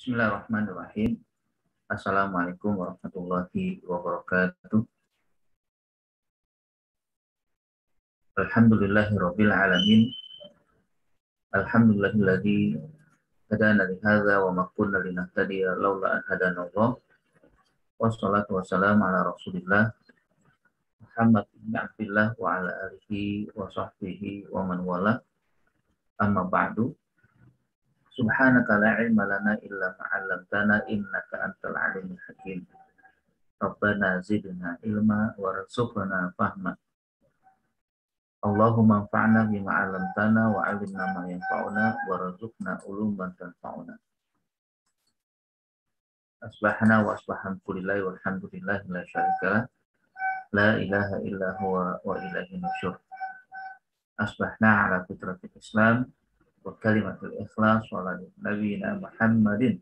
Bismillahirrahmanirrahim. Assalamualaikum warahmatullahi wabarakatuh. Alhamdulillahirabbil alamin. Alhamdulillahilladzi hadana li hadza wa ma kunna linahtadiya laula an hadanallah. Wassalatu wassalamu ala Rasulillah Muhammad bin Abdillah wa ala alihi wa sahbihi wa man wala. Amma ba'du. Subhanaka la ilma lana illa ma 'allamtana innaka antal alimul hakim. Rabbana zidna ilma warzuqna fahma. Allahumma anfa'na bima 'allamtana wa 'allimna ma yanfa'una warzuqna uluman tanfa'una. Asbahna wa asbahamdulillahi walhamdulillahi la syarika la ilaha illa huwa wa ilaihi nusyur. Asbahna ala fitratil Islam wa kalimatul ikhlas wa ala nabiyina Muhammadin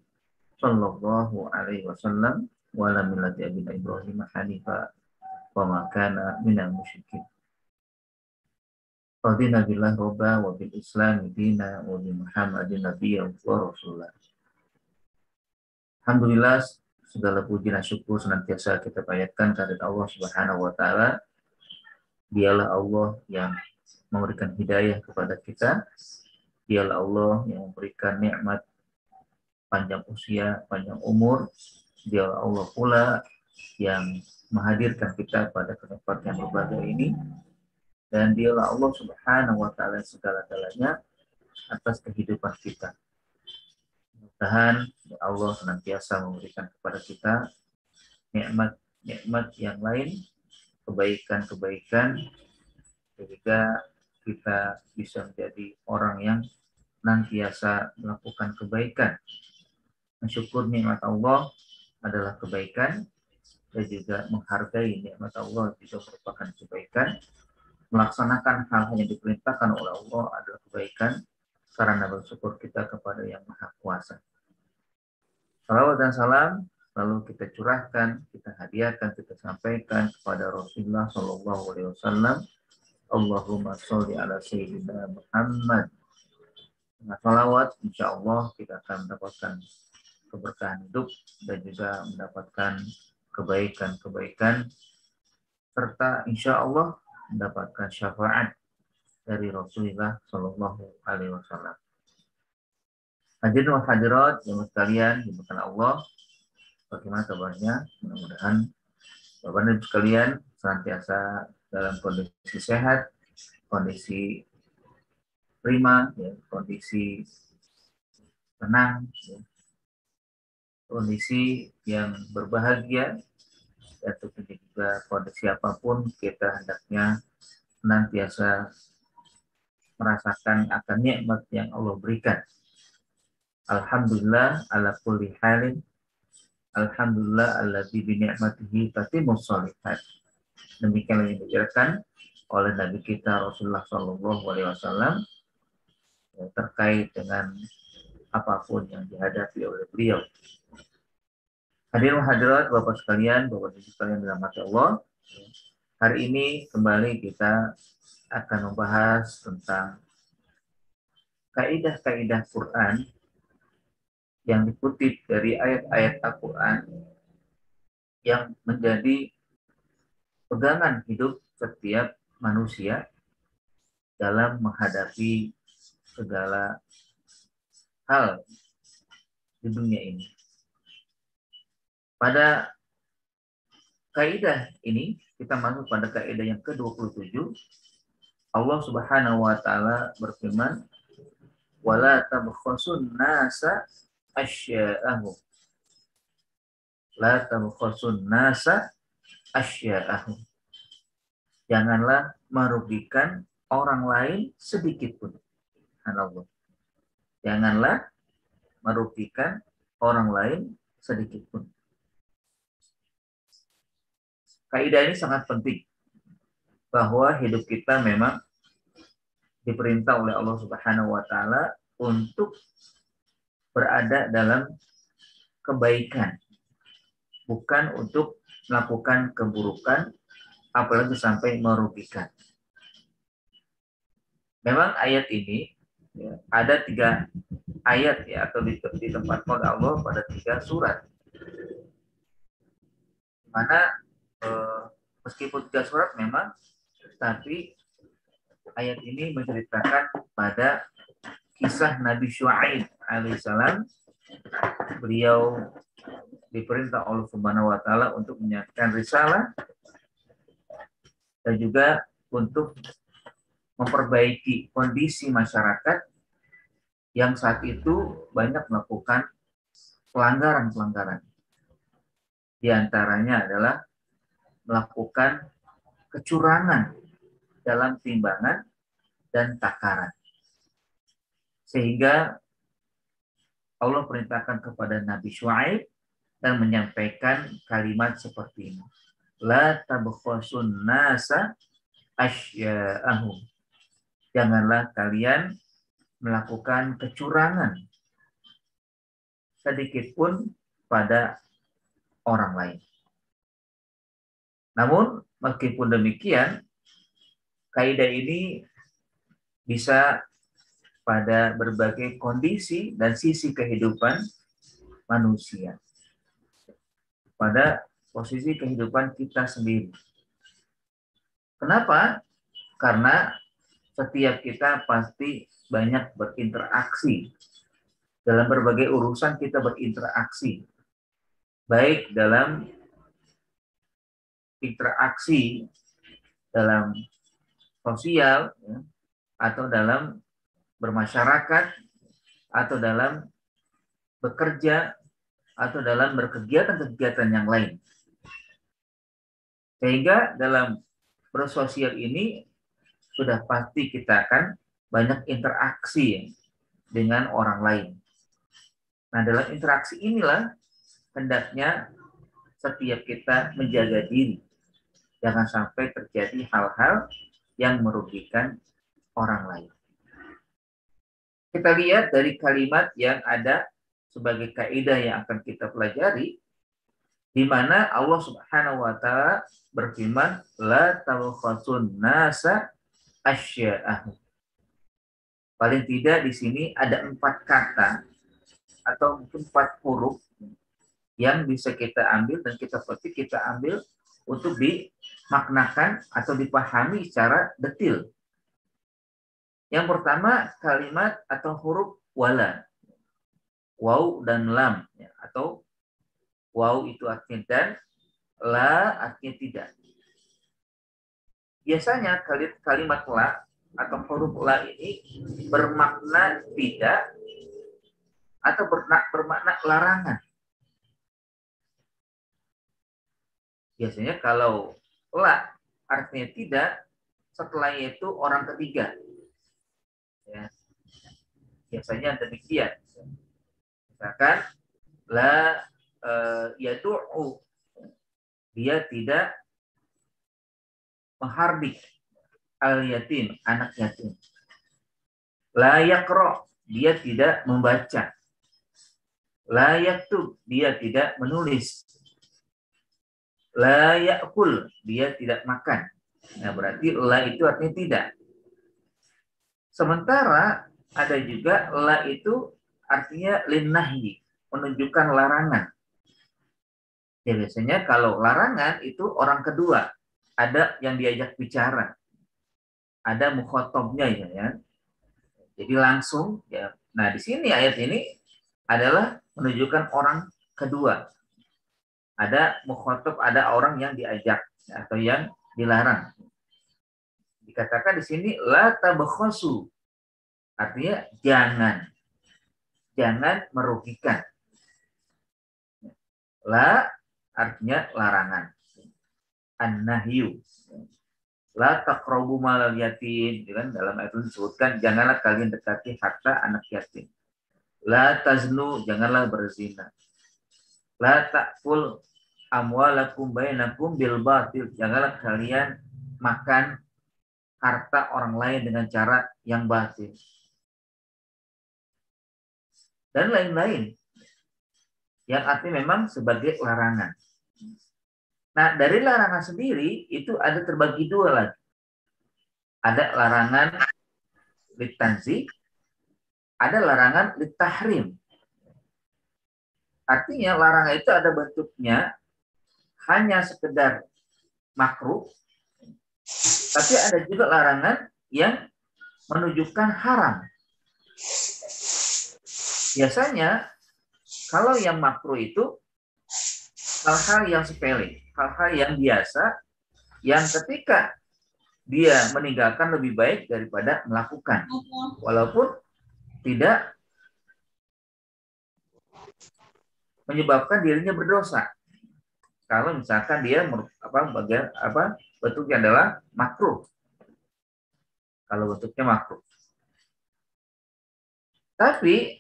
sallallahu alaihi wasallam wa ala millati abina Ibrahim hanifa wa ma kana minal musyrikin. Radina billah robba wa bil islam dina wa bi Muhammadin nabiyyan wa rasulullah. Alhamdulillah, segala puji dan syukur senantiasa kita panjatkan kehadirat Allah Subhanahu wa taala. Dialah Allah yang memberikan hidayah kepada kita. Dialah Allah yang memberikan nikmat panjang usia, panjang umur. Dialah Allah pula yang menghadirkan kita pada tempat yang berbahagia ini. Dan dialah Allah Subhanahu wa taala segala-galanya atas kehidupan kita. Mudah-mudahan Allah senantiasa memberikan kepada kita nikmat-nikmat yang lain, kebaikan-kebaikan, sehingga kita bisa menjadi orang yang senantiasa melakukan kebaikan. Mensyukur nikmat Allah adalah kebaikan, dan juga menghargai nikmat Allah juga merupakan kebaikan. Melaksanakan hal yang diperintahkan oleh Allah adalah kebaikan, karena bersyukur kita kepada Yang Maha Kuasa. Salawat dan salam lalu kita curahkan, kita hadiahkan, kita sampaikan kepada Rasulullah Shallallahu Alaihi Wasallam. Allahumma sholli ala sayyidina Muhammad. Dengan salawat, insya Allah kita akan mendapatkan keberkahan hidup dan juga mendapatkan kebaikan-kebaikan, serta insya Allah mendapatkan syafaat dari Rasulullah Shallallahu Alaihi Wasallam. Hadirin wa hadirat yang sekalian dimuliakan Allah, bagaimana kabarnya? Mudah-mudahan Bapak dan Ibu sekalian senantiasa dalam kondisi sehat, kondisi prima, ya, kondisi tenang, ya, kondisi yang berbahagia, dan tentunya juga kondisi apapun kita hendaknya senantiasa merasakan akan nikmat yang Allah berikan. Alhamdulillah ala kulli halin. Alhamdulillah alladzi bi ni'matihi tatimmus shalihat. Demikian yang diajarkan oleh Nabi kita Rasulullah Shallallahu Alaihi Wasallam terkait dengan apapun yang dihadapi oleh beliau. Hadirin hadirat Bapak sekalian, Bapak Ibu sekalian dalam hati Allah. Hari ini kembali kita akan membahas tentang kaidah-kaidah Quran yang dikutip dari ayat-ayat Al-Quran yang menjadi pegangan hidup setiap manusia dalam menghadapi segala hal di dunia ini. Pada kaidah ini, kita masuk pada kaidah yang ke-27. Allah Subhanahu wa taala berfirman, "Wala tabkhasun nasa asya'ahum." La tabkhasun nasa asya'ahum. Janganlah merugikan orang lain sedikit pun. Subhanallah. Janganlah merugikan orang lain sedikit pun. Kaidah ini sangat penting, bahwa hidup kita memang diperintah oleh Allah Subhanahu wa taala untuk berada dalam kebaikan, bukan untuk melakukan keburukan, apalagi sampai merugikan. Memang ayat ini Ya, ada 3 ayat ya, atau di tempat qala Allah pada 3 surat. Mana meskipun 3 surat memang, tapi ayat ini menceritakan pada kisah Nabi Syuaib alaihissalam. Beliau diperintah oleh Subhanahu wa taala untuk menyampaikan risalah dan juga untuk memperbaiki kondisi masyarakat yang saat itu banyak melakukan pelanggaran-pelanggaran. Di antaranya adalah melakukan kecurangan dalam timbangan dan takaran. Sehingga Allah perintahkan kepada Nabi Syuaib dan menyampaikan kalimat seperti ini. La tabkhasun nasa asya'ahum. Janganlah kalian melakukan kecurangan sedikit pun pada orang lain. Namun, meskipun demikian, kaidah ini bisa pada berbagai kondisi dan sisi kehidupan manusia. Pada posisi kehidupan kita sendiri. Kenapa? Karena setiap kita pasti banyak berinteraksi. Dalam berbagai urusan kita berinteraksi. Baik dalam interaksi dalam sosial, ya, atau dalam bermasyarakat, atau dalam bekerja, atau dalam berkegiatan-kegiatan yang lain. Sehingga dalam bersosial ini sudah pasti kita akan banyak interaksi dengan orang lain. Nah, dalam interaksi inilah hendaknya setiap kita menjaga diri. Jangan sampai terjadi hal-hal yang merugikan orang lain. Kita lihat dari kalimat yang ada sebagai kaidah yang akan kita pelajari, di mana Allah Subhanahu wa taala berfirman, la tabkhasun nasa asya'ahum. Paling tidak di sini ada 4 kata atau mungkin 4 huruf yang bisa kita ambil dan kita ambil untuk dimaknakan atau dipahami secara detil. Yang pertama kalimat atau huruf wala, waw dan lam, ya, atau waw itu artinya dan, la artinya tidak. Biasanya kalimat la atau huruf la ini bermakna tidak atau bermakna larangan. Biasanya kalau la artinya tidak, setelahnya itu orang ketiga. Ya. Biasanya demikian. Misalkan la yadu'u, dia tidak menghardik al yatim, anak yatim. La yaqra, dia tidak membaca. La yaktub, dia tidak menulis. La ya'kul, dia tidak makan. Nah, berarti la itu artinya tidak. Sementara ada juga la itu artinya linnahyi, menunjukkan larangan. Ya, biasanya kalau larangan itu orang kedua, ada yang diajak bicara, ada mukhatabnya ya. Jadi langsung ya. Nah, di sini ayat ini adalah menunjukkan orang kedua. Ada mukhatab, ada orang yang diajak atau yang dilarang. Dikatakan di sini la tabkhasu, artinya jangan merugikan. La artinya larangan. An-nahyu. La taqrabu malal yatim, kan dalam ayat itu disebutkan janganlah kalian dekati harta anak yatim. La taznu, janganlah berzina. La ta'kul amwalakum bainakum bil batil, janganlah kalian makan harta orang lain dengan cara yang batil. Dan lain-lain. Yang artinya memang sebagai larangan. Nah, dari larangan sendiri itu ada terbagi 2 lagi. Ada larangan litanzi, ada larangan litahrim. Artinya larangan itu ada bentuknya hanya sekedar makruh, tapi ada juga larangan yang menunjukkan haram. Biasanya kalau yang makruh itu hal-hal yang sepele, hal-hal yang biasa, yang ketika dia meninggalkan lebih baik daripada melakukan, walaupun tidak menyebabkan dirinya berdosa. Kalau misalkan dia bentuknya adalah makruh. Kalau bentuknya makruh. Tapi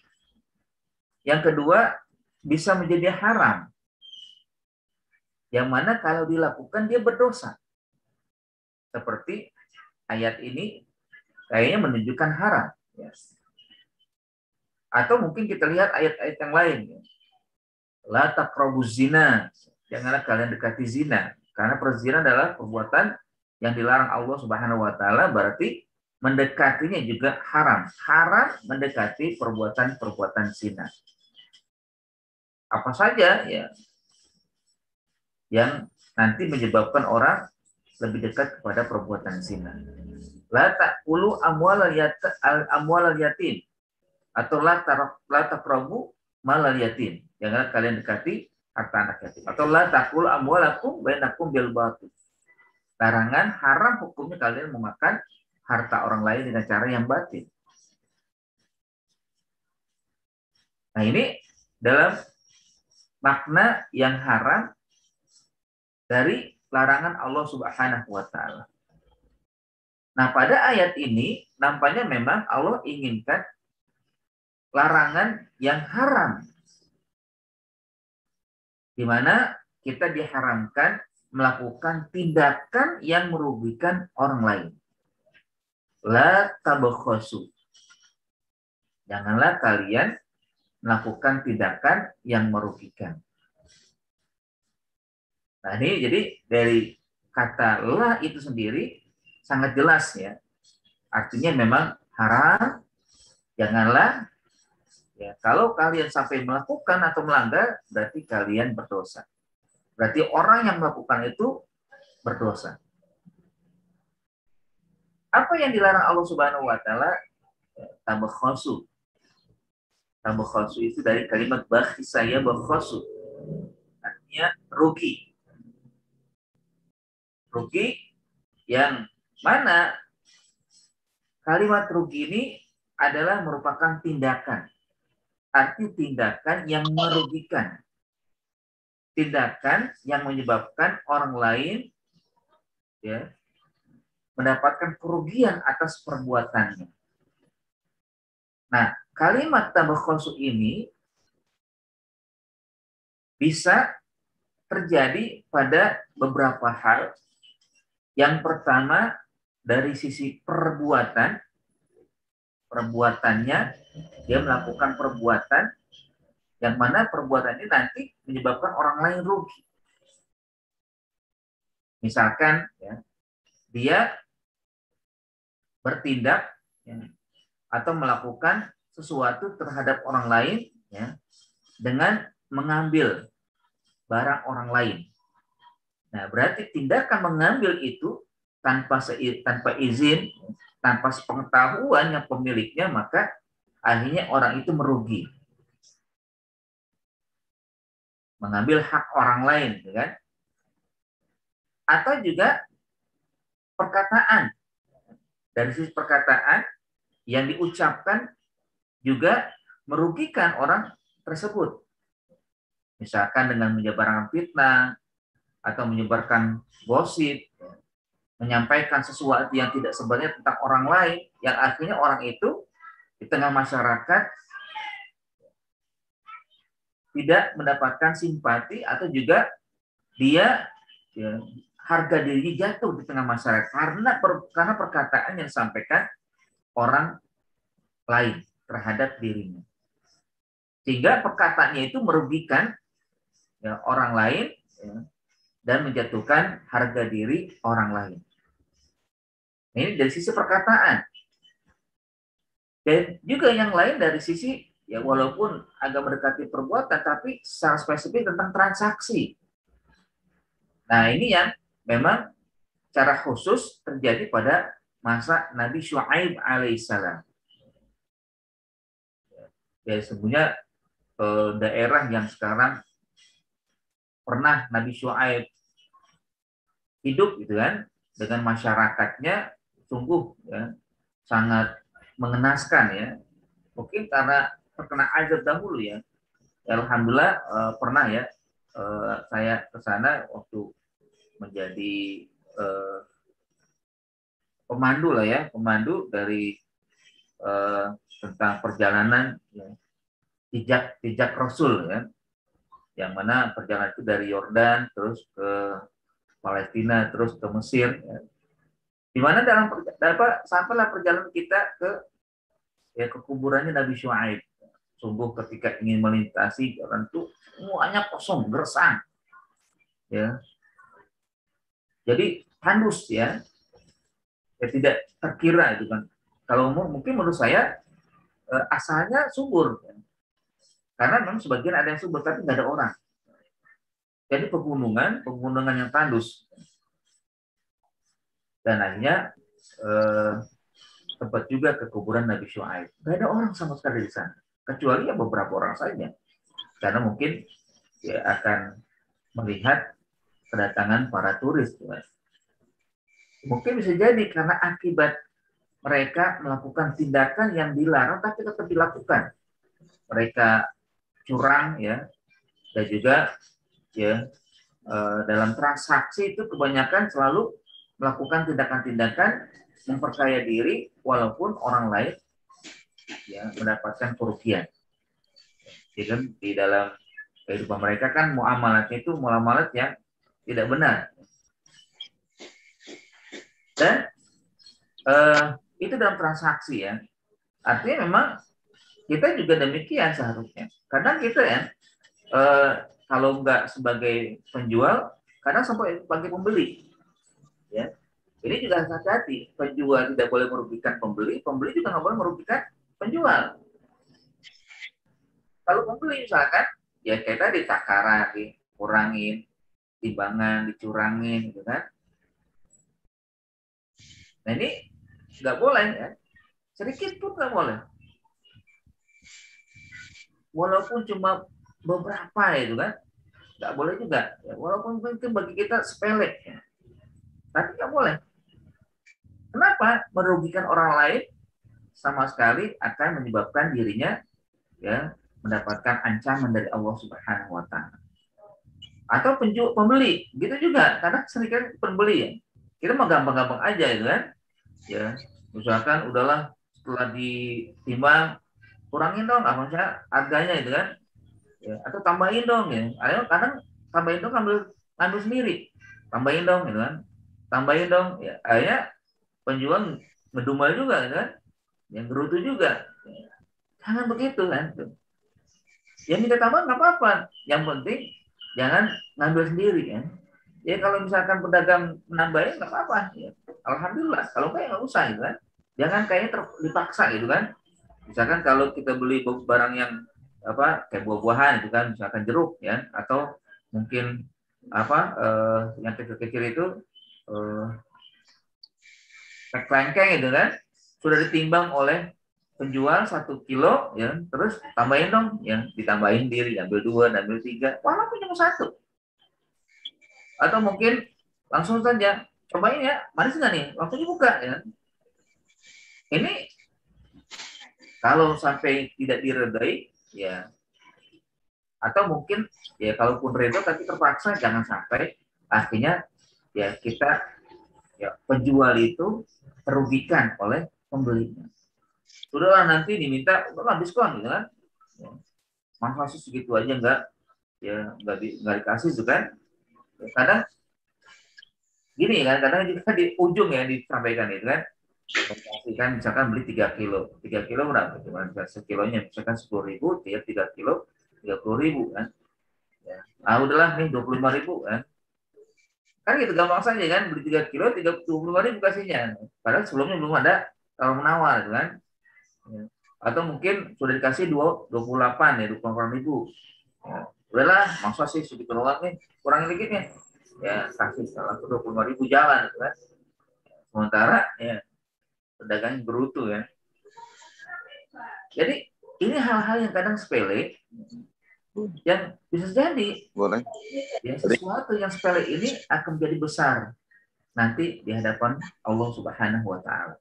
yang kedua bisa menjadi haram. Yang mana kalau dilakukan dia berdosa. Seperti ayat ini kayaknya menunjukkan haram. Atau mungkin kita lihat ayat-ayat yang lain. La taqrabuz zina. Janganlah kalian dekati zina. Karena perzina adalah perbuatan yang dilarang Allah Subhanahu wa taala, berarti mendekatinya juga haram. Haram mendekati perbuatan-perbuatan zina. Apa saja ya yang nanti menyebabkan orang lebih dekat kepada perbuatan zina. La taqulu amwalal yatim atau la taqrabu malal yatim. Jangan kalian dekati harta anak yatim. Atau la taqulu amwalakum bainakum bil batil. Larangan haram hukumnya kalian memakan harta orang lain dengan cara yang batil. Nah, ini dalam makna yang haram dari larangan Allah Subhanahu wa taala. Nah, pada ayat ini nampaknya memang Allah inginkan larangan yang haram, di mana kita diharamkan melakukan tindakan yang merugikan orang lain. La tabakhasu. Janganlah kalian melakukan tindakan yang merugikan. Nah, ini jadi dari kata la itu sendiri sangat jelas ya. Artinya memang haram, janganlah. Ya, kalau kalian sampai melakukan atau melanggar, berarti kalian berdosa. Berarti orang yang melakukan itu berdosa. Apa yang dilarang Allah Subhanahu wa taala? Tabakhasu. Tabakhasu itu dari kalimat bakhisaya bakhasu. Artinya rugi. Rugi yang mana kalimat rugi ini adalah merupakan tindakan. Arti tindakan yang merugikan. Tindakan yang menyebabkan orang lain ya mendapatkan kerugian atas perbuatannya. Nah, kalimat tabakhasu ini bisa terjadi pada beberapa hal. Yang pertama dari sisi perbuatannya, dia melakukan perbuatan yang mana perbuatan ini nanti menyebabkan orang lain rugi. Misalkan ya, dia bertindak ya, atau melakukan sesuatu terhadap orang lain ya, dengan mengambil barang orang lain. Nah, berarti tindakan mengambil itu tanpa izin, tanpa sepengetahuan yang pemiliknya, maka akhirnya orang itu merugi. Mengambil hak orang lain, kan? Atau juga perkataan. Dari sisi perkataan yang diucapkan juga merugikan orang tersebut. Misalkan dengan menyebarkan fitnah, atau menyebarkan gosip, menyampaikan sesuatu yang tidak sebenarnya tentang orang lain, yang akhirnya orang itu di tengah masyarakat tidak mendapatkan simpati atau juga dia ya, harga diri jatuh di tengah masyarakat karena perkataan yang disampaikan orang lain terhadap dirinya. Sehingga perkataannya itu merugikan ya, orang lain ya, dan menjatuhkan harga diri orang lain. Ini dari sisi perkataan. Dan juga yang lain dari sisi ya walaupun agak mendekati perbuatan tapi secara spesifik tentang transaksi. Nah, ini yang memang cara khusus terjadi pada masa Nabi Syuaib alaihissalam. Ya, sebenarnya daerah yang sekarang pernah Nabi Syuaib hidup gitu kan dengan masyarakatnya sungguh ya sangat mengenaskan ya. Mungkin karena terkena azab dahulu ya. Alhamdulillah pernah ya saya ke sana waktu menjadi eh, pemandu lah ya, pemandu dari eh, tentang perjalanan ya, jejak Rasul ya, yang mana perjalanan itu dari Yordan terus ke Palestina terus ke Mesir ya. Di mana sampailah perjalanan kita ke kuburannya Nabi Syuaib. Sungguh ketika ingin melintasi jalan itu semuanya kosong, gersang ya. Jadi tandus ya, tidak terkira itu kan. Kalau mungkin menurut saya asalnya subur ya. Karena memang sebagian ada yang subur tapi nggak ada orang. Jadi pegunungan yang tandus. Dan akhirnya tempat juga ke kuburan Nabi Syuaib. Nggak ada orang sama sekali di sana. Kecuali ya beberapa orang saja. Karena mungkin ya akan melihat kedatangan para turis. Mungkin bisa jadi karena akibat mereka melakukan tindakan yang dilarang tapi tetap dilakukan. Mereka curang ya, dan juga ya dalam transaksi itu kebanyakan selalu melakukan tindakan-tindakan memperkaya diri walaupun orang lain ya mendapatkan kerugian. Jadi di dalam kehidupan mereka kan muamalatnya itu muamalat yang tidak benar. Dan itu dalam transaksi ya. Artinya memang kita juga demikian seharusnya. Kadang kita ya kalau nggak sebagai penjual, kadang sampai sebagai pembeli. Ya, ini juga harus hati-hati. Penjual tidak boleh merugikan pembeli, pembeli juga nggak boleh merugikan penjual. Kalau pembeli misalkan, ya kayak tadi takaran dikurangin, timbangan dicurangin, gitu kan. Nah ini nggak boleh ya, sedikit pun nggak boleh. Walaupun cuma beberapa itu kan, nggak boleh juga. Ya, walaupun mungkin bagi kita sepele, ya. Tapi nggak boleh. Kenapa? Merugikan orang lain sama sekali akan menyebabkan dirinya ya mendapatkan ancaman dari Allah Subhanahu wa taala. Atau pembeli, gitu juga. Karena seringkali pembeli ya. Kita mah gampang-gampang aja itu kan. Ya, misalkan udahlah setelah ditimbang kurangin dong apa misalnya harganya itu kan. Ya, atau tambahin dong ya. Ayo kadang tambahin dong ambil sendiri. Tambahin dong gitu kan. Tambahin dong ya. Akhirnya penjual ngedumel juga kan. Yang gerutu juga. Jangan begitu kan. Ya minta tambahan nggak apa-apa. Yang penting jangan ngambil sendiri kan. Ya kalau misalkan pedagang menambahin nggak apa-apa. Ya. Alhamdulillah. Kalau enggak ya nggak usah gitu kan. Jangan kayaknya dipaksa gitu kan. Misalkan kalau kita beli barang yang apa kayak buah-buahan itu kan, misalkan jeruk ya, atau mungkin apa yang kecil-kecil itu eh, kelengkeng itu kan, sudah ditimbang oleh penjual 1 kilo ya, terus tambahin dong ya, ditambahin diri ambil 2 ambil 3 walaupun cuma 1, atau mungkin langsung saja cobain ya manis nggak nih waktu dibuka ya. Ini kalau sampai tidak diredai ya, atau mungkin ya kalaupun redo tapi terpaksa, jangan sampai akhirnya ya kita ya penjual itu terugikan oleh pembelinya. Sudahlah nanti diminta udahlah diskon gitu kan. Ya, masa sih segitu aja nggak dikasih gitu kan. Ya, kadang gini kan, kadang juga di ujung ya disampaikan itu kan. Kan misalkan beli 3 kilo. 3 kilo berapa? Cuma sekilonya misalkan 10.000, tiap 3 kilo 30.000 kan. Ya. Ah udahlah nih 25.000 kan. Kan gitu gampang saja kan, beli 3 kilo 25.000 kasihnya. Padahal sebelumnya belum ada tawar menawar gitu kan. Ya. Atau mungkin sudah dikasih 28 ya, 28.000. Ya. Udahlah, masa sih segitu doang nih, kurang dikit nih. Ya, kasih salah 25.000 jalan gitu kan. Sementara ya pedagang berutu ya. Jadi ini hal-hal yang kadang sepele yang bisa jadi Boleh. ya sesuatu yang sepele ini akan menjadi besar nanti di hadapan Allah Subhanahu wa taala.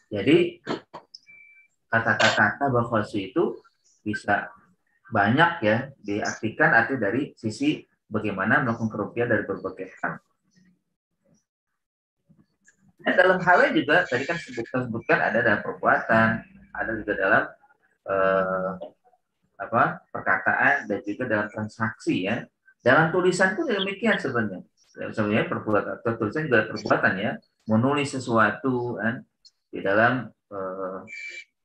Jadi kata-kata tabakhalsu itu bisa banyak ya diartikan arti dari sisi bagaimana melakukan kerugian dari berbagai hal. Dan dalam halnya juga tadi kan sebutkan ada dalam perbuatan, ada juga dalam perkataan dan juga dalam transaksi ya. Dalam tulisan pun demikian sebenarnya. Sebenarnya perbuatan atau tulisan juga perbuatan ya. Menulis sesuatu kan di dalam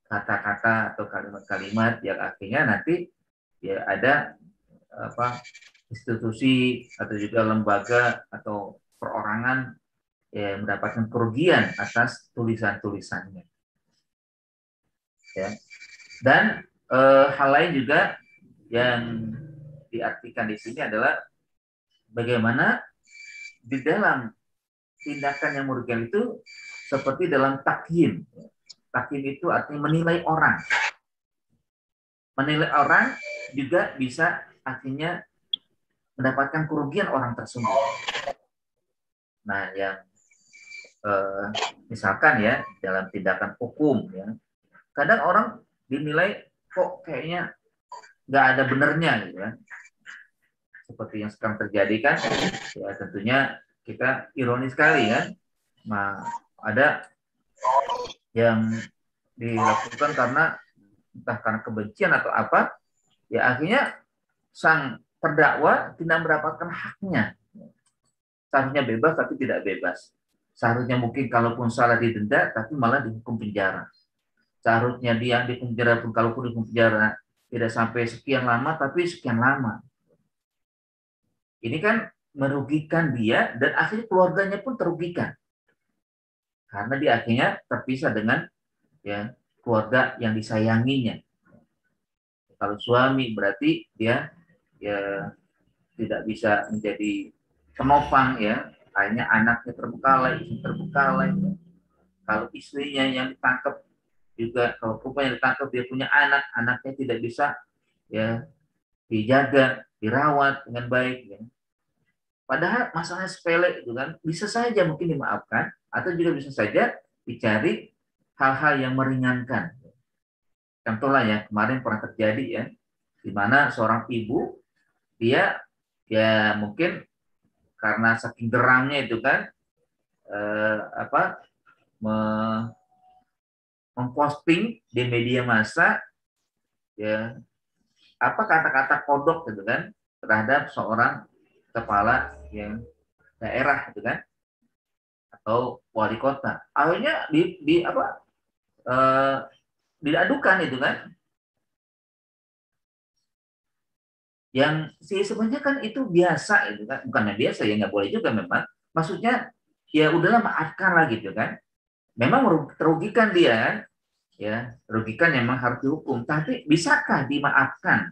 kata-kata atau kalimat-kalimat yang akhirnya nanti ya ada institusi atau juga lembaga atau perorangan yang mendapatkan kerugian atas tulisan-tulisannya. Ya. Dan hal lain juga yang diartikan di sini adalah bagaimana di dalam tindakan yang merugikan itu seperti dalam takhim. Takhim itu artinya menilai orang. Menilai orang juga bisa artinya mendapatkan kerugian orang tersebut. Nah, yang misalkan ya dalam tindakan hukum ya, kadang orang dinilai kok kayaknya nggak ada benernya gitu kan. Seperti yang sekarang terjadi kan, ya tentunya kita ironis sekali kan, nah ada yang dilakukan karena entah karena kebencian atau apa, ya akhirnya sang terdakwa tidak mendapatkan haknya. Seharusnya bebas tapi tidak bebas. Seharusnya mungkin kalaupun salah didenda tapi malah dihukum penjara. Seharusnya dia di penjara pun kalaupun di penjara tidak sampai sekian lama tapi sekian lama. Ini kan merugikan dia dan akhirnya keluarganya pun terugikan. Karena dia akhirnya terpisah dengan ya keluarga yang disayanginya. Kalau suami berarti dia ya tidak bisa menjadi penopang ya, akhirnya anaknya terbengkalai, istri terbengkalai. Kalau istrinya yang ditangkap juga, kalau perempuan yang ditangkap dia punya anak, anaknya tidak bisa ya dijaga, dirawat dengan baik. Ya. Padahal masalah sepele itu kan bisa saja mungkin dimaafkan atau juga bisa saja dicari hal-hal yang meringankan. Contohnya ya kemarin pernah terjadi ya, di mana seorang ibu dia ya mungkin karena saking geramnya itu kan memposting di media massa ya apa kata-kata kodok gitu kan terhadap seorang kepala yang daerah gitu kan atau wali kota. Akhirnya diadukan itu kan yang sebenarnya kan itu biasa itu kan bukannya biasa ya nggak boleh juga memang maksudnya ya udahlah maafkan lah gitu kan memang terugikan dia kan ya rugikan memang harus dihukum tapi bisakah dimaafkan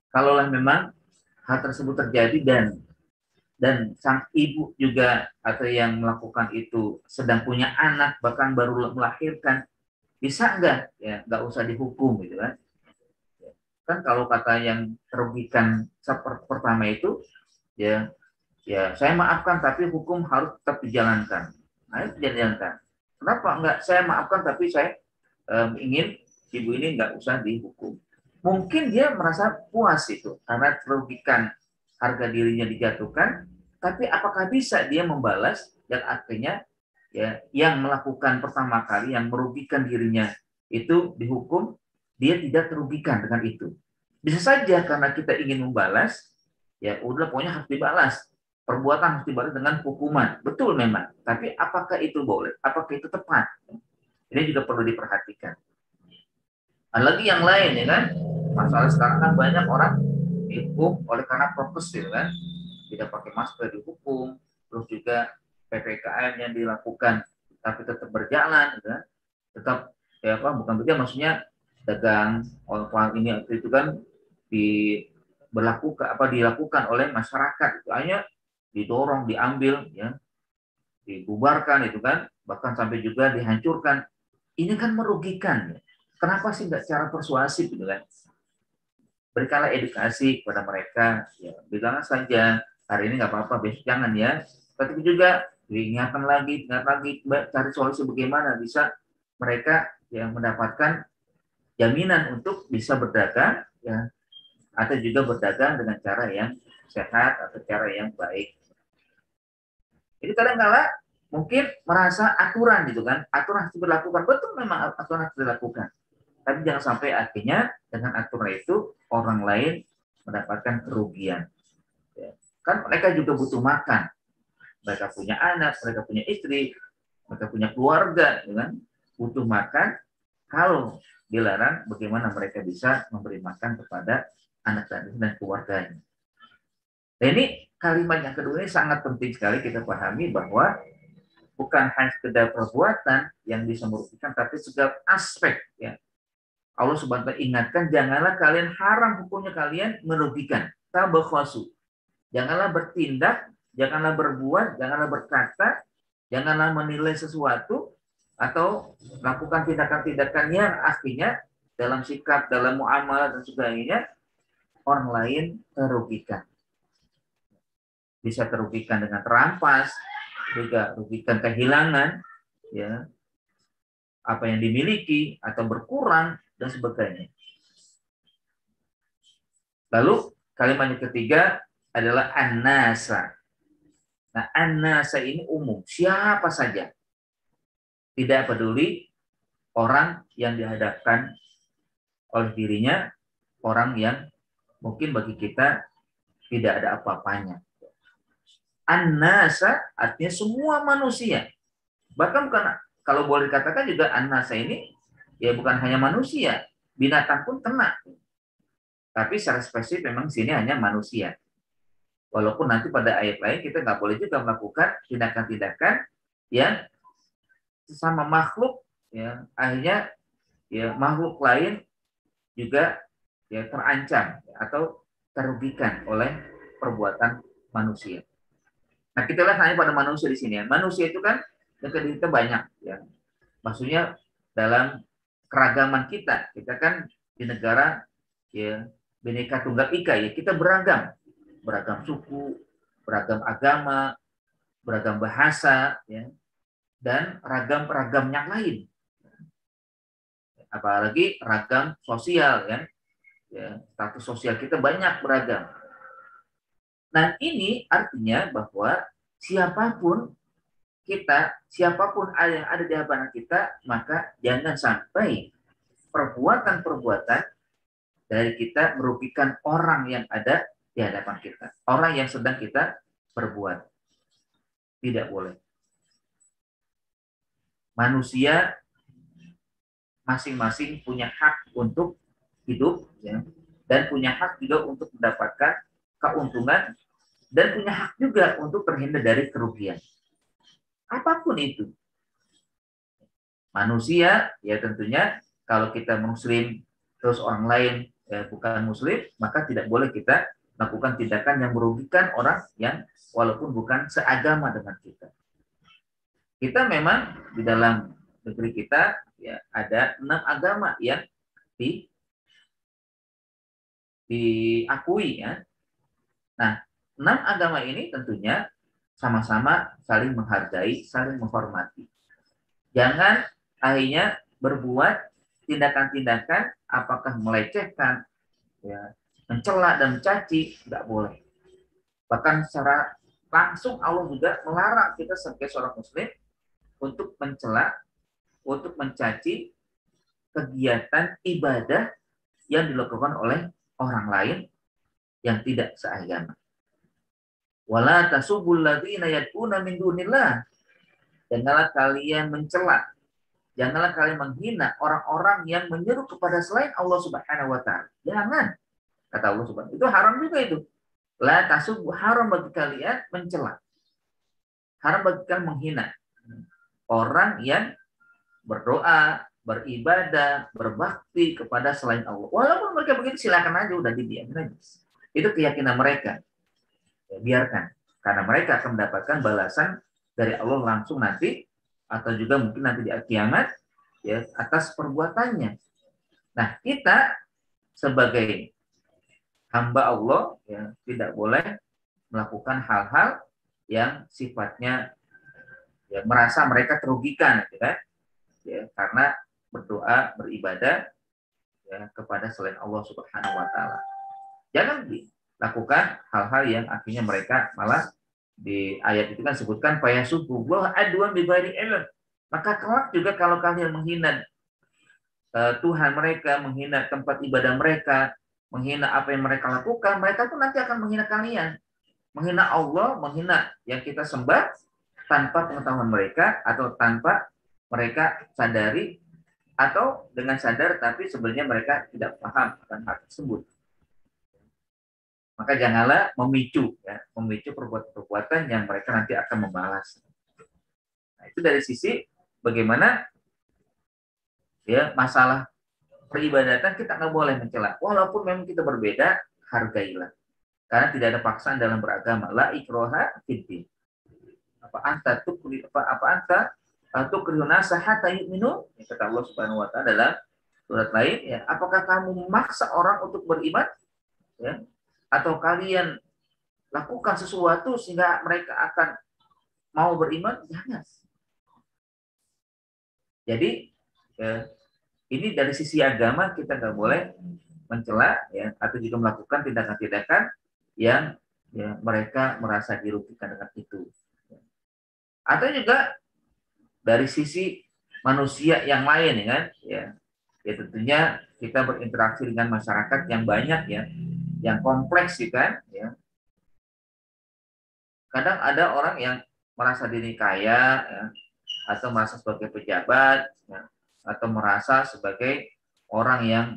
kalaulah memang hal tersebut terjadi dan sang ibu juga atau yang melakukan itu sedang punya anak bahkan baru melahirkan bisa enggak ya nggak usah dihukum gitu kan kalau kata yang terugikan pertama itu ya saya maafkan tapi hukum harus tetap dijalankan nah itu dijalankan kenapa enggak saya maafkan tapi saya ingin ibu ini nggak usah dihukum mungkin dia merasa puas itu karena terugikan harga dirinya dijatuhkan tapi apakah bisa dia membalas dan akhirnya ya yang melakukan pertama kali yang merugikan dirinya itu dihukum dia tidak terugikan dengan itu bisa saja karena kita ingin membalas ya udah pokoknya harus dibalas perbuatan harus dibalas dengan hukuman betul memang tapi apakah itu boleh apakah itu tepat ini juga perlu diperhatikan ada lagi yang lain ya kan masalah sekarang kan banyak orang dihukum oleh karena prokes gitu kan tidak pakai masker dihukum terus juga PPKM yang dilakukan tapi tetap berjalan, gitu kan. Tetap ya apa, bukan berjalan maksudnya dagang orang ini itu kan dilakukan oleh masyarakat, itu hanya didorong, diambil, ya, dibubarkan itu kan, bahkan sampai juga dihancurkan. Ini kan merugikan. Ya. Kenapa sih nggak secara persuasif gitu kan? Berikanlah edukasi kepada mereka, ya, bilang saja hari ini nggak apa-apa, besok jangan ya. Tapi juga diingatkan lagi, cari solusi bagaimana bisa mereka yang mendapatkan jaminan untuk bisa berdagang, ya, atau juga berdagang dengan cara yang sehat atau cara yang baik. Jadi kadang-kala mungkin merasa aturan gitu kan, aturan harus dilakukan, betul memang aturan harus dilakukan. Tapi jangan sampai akhirnya dengan aturan itu orang lain mendapatkan kerugian. Ya. Kan mereka juga butuh makan. Mereka punya anak, mereka punya istri, mereka punya keluarga, gitu kan? Butuh makan. Kalau dilarang, bagaimana mereka bisa memberi makan kepada anak dan keluarganya. Dan ini kalimat yang kedua ini sangat penting sekali kita pahami bahwa bukan hanya sekedar perbuatan yang bisa merugikan, tapi segala aspek. Ya. Allah Subhanahu wa Ta'ala ingatkan, janganlah kalian haram hukumnya kalian merugikan. Tabakhasu. Janganlah bertindak, janganlah berbuat, janganlah berkata, janganlah menilai sesuatu atau melakukan tindakan-tindakan yang akhirnya dalam sikap, dalam muamalah dan sebagainya orang lain terugikan. Bisa terugikan dengan terampas, juga rugikan kehilangan, ya, apa yang dimiliki atau berkurang dan sebagainya. Lalu kalimat yang ketiga adalah an-nasa. Nah, an-nasa ini umum, siapa saja. Tidak peduli orang yang dihadapkan oleh dirinya, orang yang mungkin bagi kita tidak ada apa-apanya. An-nasa artinya semua manusia. Bahkan bukan, kalau boleh dikatakan juga an-nasa ini ya bukan hanya manusia, binatang pun kena. Tapi secara spesifik memang sini hanya manusia. Walaupun nanti pada ayat lain kita nggak boleh juga melakukan tindakan-tindakan yang sesama makhluk, ya akhirnya ya makhluk lain juga ya terancam atau terugikan oleh perbuatan manusia. Nah kita lihat hanya pada manusia di sini ya. Manusia itu kan dekat kita banyak ya. Maksudnya dalam keragaman kita kan di negara ya Bhinneka Tunggal Ika ya, kita beragam suku, beragam agama, beragam bahasa, ya, dan ragam yang lain. Apalagi ragam sosial, ya, status sosial kita banyak beragam. Nah ini artinya bahwa siapapun yang ada di hadapan kita, maka jangan sampai perbuatan-perbuatan dari kita merugikan orang yang ada di hadapan kita. Orang yang sedang kita perbuat. Tidak boleh. Manusia masing-masing punya hak untuk hidup, ya, dan punya hak juga untuk mendapatkan keuntungan, dan punya hak juga untuk terhindar dari kerugian. Apapun itu. Manusia, ya tentunya kalau kita muslim, terus orang lain bukan muslim, maka tidak boleh kita lakukan tindakan yang merugikan orang yang walaupun bukan seagama dengan kita. Kita memang di dalam negeri kita ya ada 6 agama yang diakui ya. Nah, 6 agama ini tentunya sama-sama saling menghargai, saling menghormati. Jangan akhirnya berbuat tindakan-tindakan apakah melecehkan, ya, mencela dan mencaci, tidak boleh. Bahkan secara langsung Allah juga melarang kita sebagai seorang muslim untuk mencela, untuk mencaci kegiatan ibadah yang dilakukan oleh orang lain yang tidak seagama. Wala tasubul ladzina yad'una min dunillah. Janganlah kalian mencela, janganlah kalian menghina orang-orang yang menyeru kepada selain Allah Subhanahu wa taala. Jangan. Kata Allah Subhanahu. Itu haram juga itu. La tasub, haram bagi kalian mencela. Haram bagi kalian menghina. orang yang berdoa, beribadah, berbakti kepada selain Allah. Walaupun mereka begitu, silakan aja, udah didiamin aja. Itu keyakinan mereka. Ya, biarkan. Karena mereka akan mendapatkan balasan dari Allah langsung nanti, atau juga mungkin nanti di kiamat, ya, atas perbuatannya. Nah, kita sebagai hamba Allah, ya, tidak boleh melakukan hal-hal yang sifatnya, ya, merasa mereka terugikan, gitu kan? Ya, karena berdoa, beribadah, ya, kepada selain Allah Subhanahu wa taala. Jangan dilakukan hal-hal yang akhirnya mereka malah di ayat itu kan sebutkan fayasubullah adwan bighairi ilm. Maka kelak juga kalau kalian menghina Tuhan mereka, menghina tempat ibadah mereka, menghina apa yang mereka lakukan, mereka pun nanti akan menghina kalian. Menghina Allah, menghina yang kita sembah tanpa pengetahuan mereka atau tanpa mereka sadari, atau dengan sadar tapi sebenarnya mereka tidak paham akan hal tersebut. Maka janganlah memicu, ya, memicu perbuatan-perbuatan yang mereka nanti akan membalas. Nah, itu dari sisi bagaimana, ya, masalah peribadatan kita nggak boleh mencela. Walaupun memang kita berbeda, hargailah. Karena tidak ada paksaan dalam beragama. La ikroha fiddin. Apa anta tukrihu nasa hatta yu'minu? Kata Allah Subhanahu wa taala dalam surat lain, ya, apakah kamu memaksa orang untuk beriman? Ya, atau kalian lakukan sesuatu sehingga mereka akan mau beriman? Jangan. Jadi, ya, ini dari sisi agama kita nggak boleh mencela, ya, atau juga melakukan tindakan-tindakan yang, ya, mereka merasa dirugikan dengan itu. Atau juga dari sisi manusia yang lain, ya kan, ya tentunya kita berinteraksi dengan masyarakat yang banyak, ya, yang kompleks, ya kan, ya. Kadang ada orang yang merasa diri kaya, ya, atau merasa sebagai pejabat, ya, atau merasa sebagai orang yang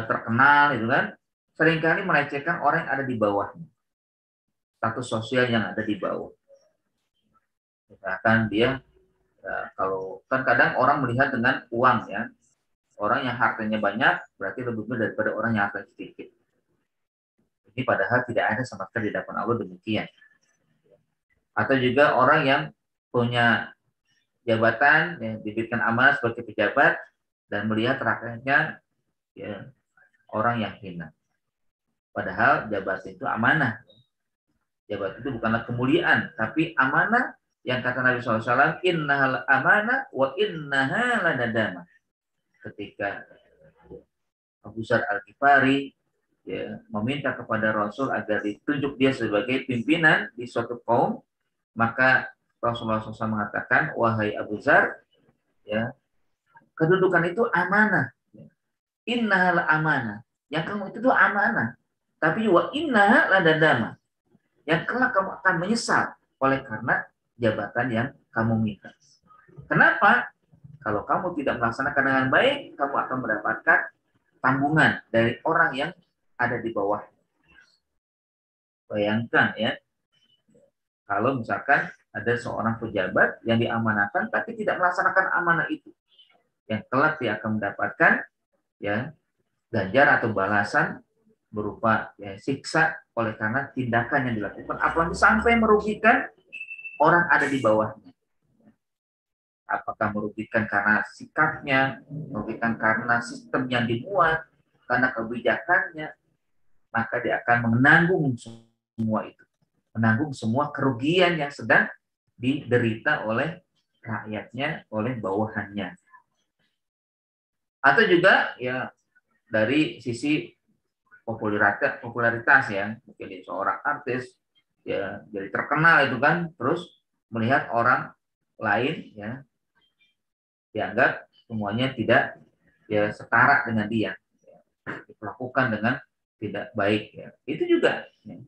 terkenal, itu kan, seringkali melecehkan orang yang ada di bawahnya, status sosial yang ada di bawah. Misalkan dia, ya, kalau kan kadang orang melihat dengan uang, ya, orang yang hartanya banyak berarti lebih besar daripada orang yang hartanya sedikit. Ini padahal tidak ada sama sekali di hadapan Allah demikian. Atau juga orang yang punya jabatan, yang diberikan amanah sebagai pejabat dan melihat rakyatnya, ya, orang yang hina. Padahal jabatan itu amanah. Jabatan itu bukanlah kemuliaan, tapi amanah yang kata Nabi SAW, innahal amanah wa innaha ladadama. Ketika Abu Dzar Al-Ghifari, ya, meminta kepada Rasul agar ditunjuk dia sebagai pimpinan di suatu kaum, maka Rasulullah SAW mengatakan, wahai Abu Dzar, ya, kedudukan itu amanah. Innahal amanah. Yang kamu itu amanah. Tapi wa innaha ladadama. Yang kelak kamu akan menyesal oleh karena jabatan yang kamu minta. Kenapa? Kalau kamu tidak melaksanakan dengan baik, kamu akan mendapatkan tanggungan dari orang yang ada di bawah. Bayangkan, ya, kalau misalkan ada seorang pejabat yang diamanahkan tapi tidak melaksanakan amanah itu, yang kelak dia akan mendapatkan, ya, ganjar atau balasan berupa, ya, siksa oleh karena tindakan yang dilakukan, apalagi sampai merugikan orang ada di bawahnya. Apakah merugikan karena sikapnya, merugikan karena sistem yang dimuat, karena kebijakannya, maka dia akan menanggung semua itu. Menanggung semua kerugian yang sedang diderita oleh rakyatnya, oleh bawahannya. Atau juga, ya, dari sisi popularitas, ya, mungkin dia seorang artis, ya, jadi terkenal itu kan, terus melihat orang lain, ya, dianggap semuanya tidak, ya, setara dengan dia, ya, diperlakukan dengan tidak baik, ya. Itu juga, ya.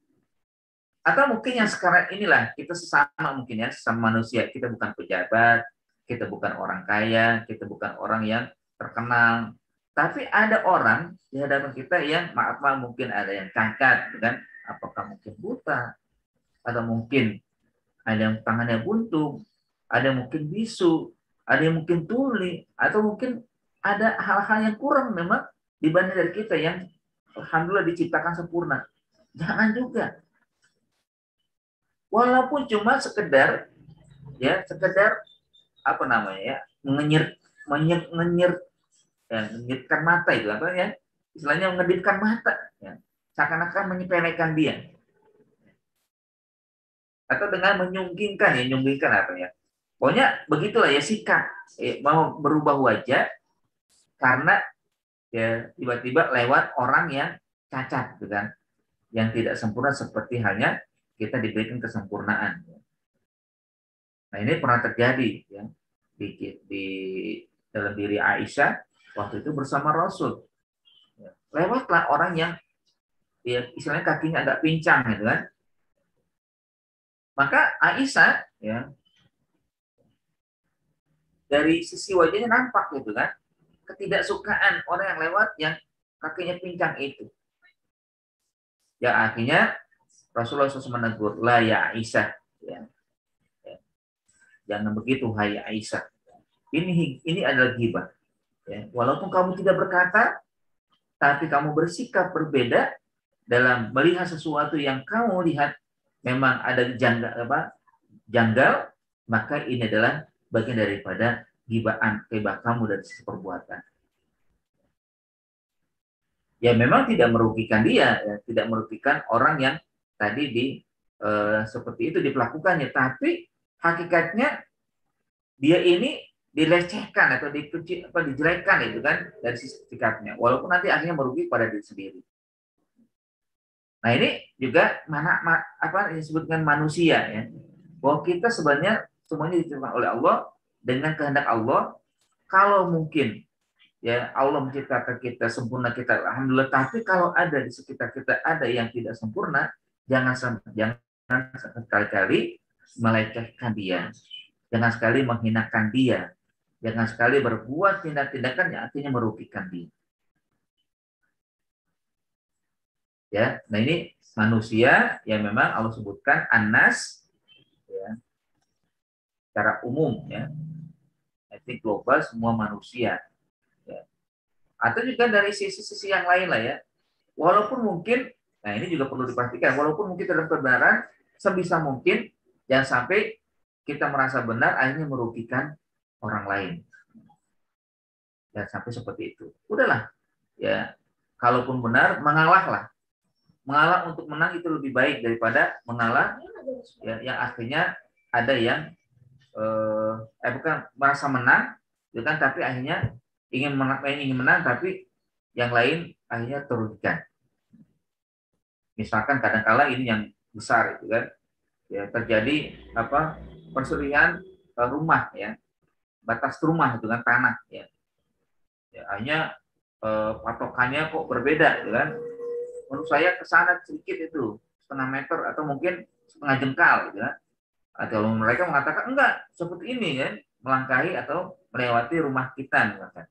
Atau mungkin yang sekarang inilah kita sesama, mungkin, ya, sesama manusia, kita bukan pejabat, kita bukan orang kaya, kita bukan orang yang terkenal, tapi ada orang di hadapan kita yang maaf mungkin ada yang cacat, kan? Apakah mungkin buta, atau mungkin ada yang tangannya buntung, ada yang mungkin bisu, ada yang mungkin tuli, atau mungkin ada hal-hal yang kurang memang dibanding dari kita yang alhamdulillah diciptakan sempurna. Jangan juga. Walaupun cuma sekedar ya, sekedar apa namanya ya, menyir ya, menyipkan mata itu apa ya? Istilahnya mengedipkan mata ya. Seakan-akan menyepelekan dia. Atau dengan menyunggingkan ya, nyunggingkan apa ya? Pokoknya begitulah ya sikap mau berubah wajah karena ya tiba-tiba lewat orang yang cacat gitu kan, yang tidak sempurna seperti halnya kita diberikan kesempurnaan. Nah ini pernah terjadi ya di dalam diri Aisyah waktu itu bersama Rasul. Lewatlah orang yang ya, istilahnya kakinya agak pincang gitu kan. Maka Aisyah ya dari sisi wajahnya nampak gitu kan ketidaksukaan orang yang lewat yang kakinya pincang itu. Ya akhirnya Rasulullah SAW menegur, la ya Aisyah, ya, ya. Jangan begitu, hai Aisyah. Ini adalah ghibah. Ya. Walaupun kamu tidak berkata, tapi kamu bersikap berbeda dalam melihat sesuatu yang kamu lihat memang ada janggal, maka ini adalah bagian daripada ghibah kamu dari sisi perbuatan. Ya memang tidak merugikan dia, ya, tidak merugikan orang yang tadi seperti itu diperlakukannya, tapi hakikatnya dia ini dilecehkan atau dijelekkan itu kan dari sisi sikapnya, walaupun nanti akhirnya merugi pada diri sendiri. Nah ini juga apa disebutkan manusia ya, bahwa kita sebenarnya semuanya diciptakan oleh Allah dengan kehendak Allah. Kalau mungkin ya Allah menciptakan kita sempurna, kita alhamdulillah, tapi kalau ada di sekitar kita ada yang tidak sempurna, jangan sekali-kali melecehkan dia, jangan sekali menghinakan dia, jangan sekali berbuat tindak-tindakan yang artinya merugikan dia. Ya, nah ini manusia yang memang Allah sebutkan anas ya, secara umum ya, arti global semua manusia. Ya. Atau juga dari sisi-sisi yang lain lah ya. Walaupun mungkin, nah ini juga perlu dipastikan, walaupun mungkin dalam kebenaran, sebisa mungkin jangan sampai kita merasa benar akhirnya merugikan orang lain. Jangan sampai seperti itu. Udahlah, ya kalaupun benar, mengalahlah. Mengalah untuk menang itu lebih baik daripada mengalah ya, yang akhirnya ada yang bukan merasa menang, gitu kan, tapi akhirnya ingin menang, tapi yang lain akhirnya terugikan. Misalkan kadang-kala ini yang besar itu kan, ya terjadi apa perselisihan rumah ya, batas rumah itu kan tanah ya, ya hanya patokannya kok berbeda gitu kan. Menurut saya ke sana sedikit itu setengah meter atau mungkin setengah jengkal gitu kan. Atau mereka mengatakan enggak seperti ini kan, melangkahi atau melewati rumah kita misalkan.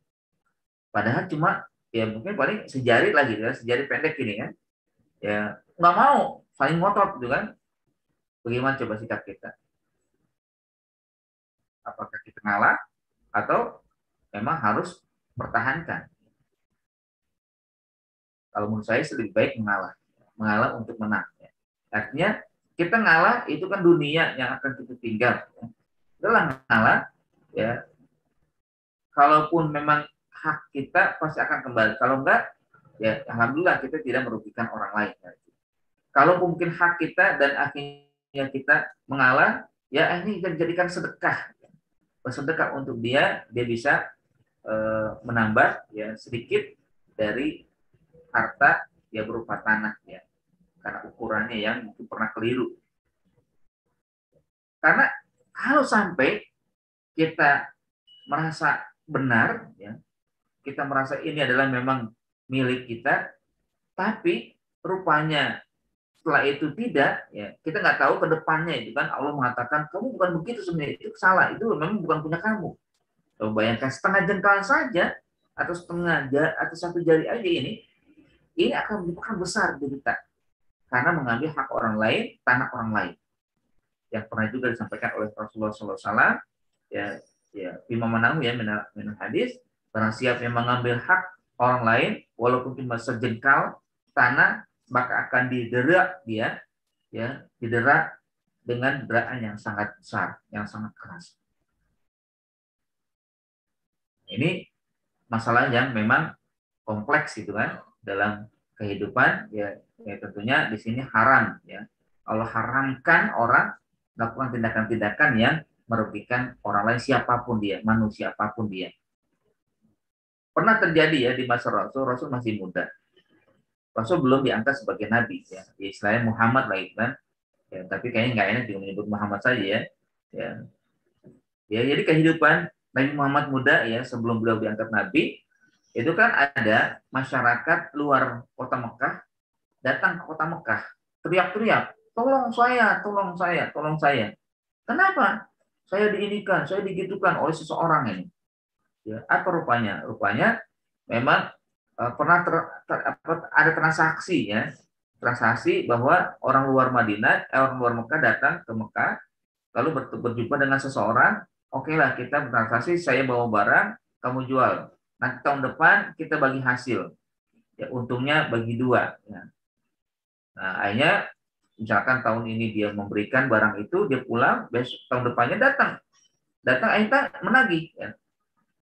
Padahal cuma ya mungkin paling sejari lagi kan, sejari pendek ini kan. Ya nggak mau saling ngotot gitu kan. Bagaimana coba sikap kita? Apakah kita ngalah atau memang harus pertahankan? Kalau menurut saya lebih baik mengalah untuk menang. Ya. Artinya kita ngalah itu kan dunia yang akan kita tinggal. Ya. Itulah ngalah, ya. Kalaupun memang hak kita pasti akan kembali. Kalau enggak, ya alhamdulillah kita tidak merugikan orang lain. Ya. Kalau mungkin hak kita dan akhirnya kita mengalah, ya ini kita jadikan sedekah. Bersedekah untuk dia bisa menambah ya sedikit dari harta ya berupa tanah ya, karena ukurannya yang mungkin pernah keliru. Karena kalau sampai kita merasa benar ya, kita merasa ini adalah memang milik kita, tapi rupanya setelah itu tidak ya, kita nggak tahu ke depannya itu kan Allah mengatakan kamu bukan begitu sebenarnya, itu salah, itu memang bukan punya kamu. Coba bayangkan setengah jengkal saja atau atau satu jari aja ini akan menyebabkan besar derita karena mengambil hak orang lain, tanah orang lain. yang pernah juga disampaikan oleh Rasulullah SAW, ya, ya, Imam Nawawi ya, minal hadis, barang siapa yang mengambil hak orang lain, walaupun cuma sejengkal tanah, maka akan didera dia, ya, didera dengan deraan yang sangat besar, yang sangat keras. Ini masalah yang memang kompleks gitu kan dalam kehidupan, ya, ya tentunya di sini haram, ya. Allah haramkan orang melakukan tindakan-tindakan yang merugikan orang lain siapapun dia, manusia apapun dia. Pernah terjadi ya di masa Rasul, Rasul masih muda. Rasul belum diangkat sebagai nabi, ya. Istilahnya Muhammad lah itu kan. Ya, tapi kayaknya nggak enak juga menyebut Muhammad saja ya. Ya, ya jadi kehidupan Nabi Muhammad muda ya sebelum beliau diangkat nabi, itu kan ada masyarakat luar kota Mekah datang ke kota Mekah, teriak-teriak, tolong saya, tolong saya, tolong saya. Kenapa? Saya diinikan, saya digitukan oleh seseorang ini. Ya, apa rupanya? Rupanya memang pernah ada transaksi ya, transaksi bahwa orang luar Madinah, orang luar Mekah datang ke Mekah, lalu berjumpa dengan seseorang, oke lah kita bertransaksi, saya bawa barang, kamu jual. Nanti tahun depan kita bagi hasil, ya untungnya bagi dua. Ya. Nah akhirnya misalkan tahun ini dia memberikan barang itu, dia pulang, besok tahun depannya datang akhirnya menagih. Ya.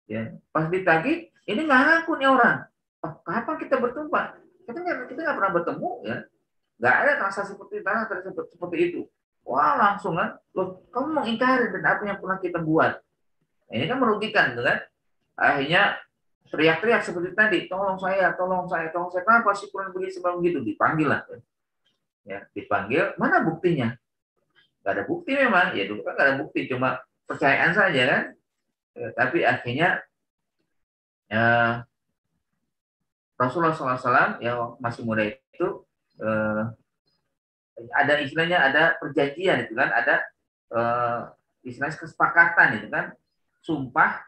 Ya. Pas ditagih, ini nggak ngaku nih orang. Oh, kapan kita bertemu Pak? Kita nggak pernah bertemu ya. Nggak ada transaksi seperti itu. Wah langsung kan, loh kamu mengingkari dan apa yang pernah kita buat. Nah, ini kan merugikan, gitu kan? Akhirnya teriak-teriak seperti tadi, tolong saya, tolong saya, tolong saya. Kenapa sih kurang begitu sebelum gitu? Dipanggil lah, ya dipanggil. Mana buktinya? Gak ada bukti memang. Ya dulu kan gak ada bukti, cuma percayaan saja kan. Tapi akhirnya ya, Rasulullah SAW yang masih muda itu ada istilahnya ada perjanjian itu kan, ada istilahnya kesepakatan itu kan, sumpah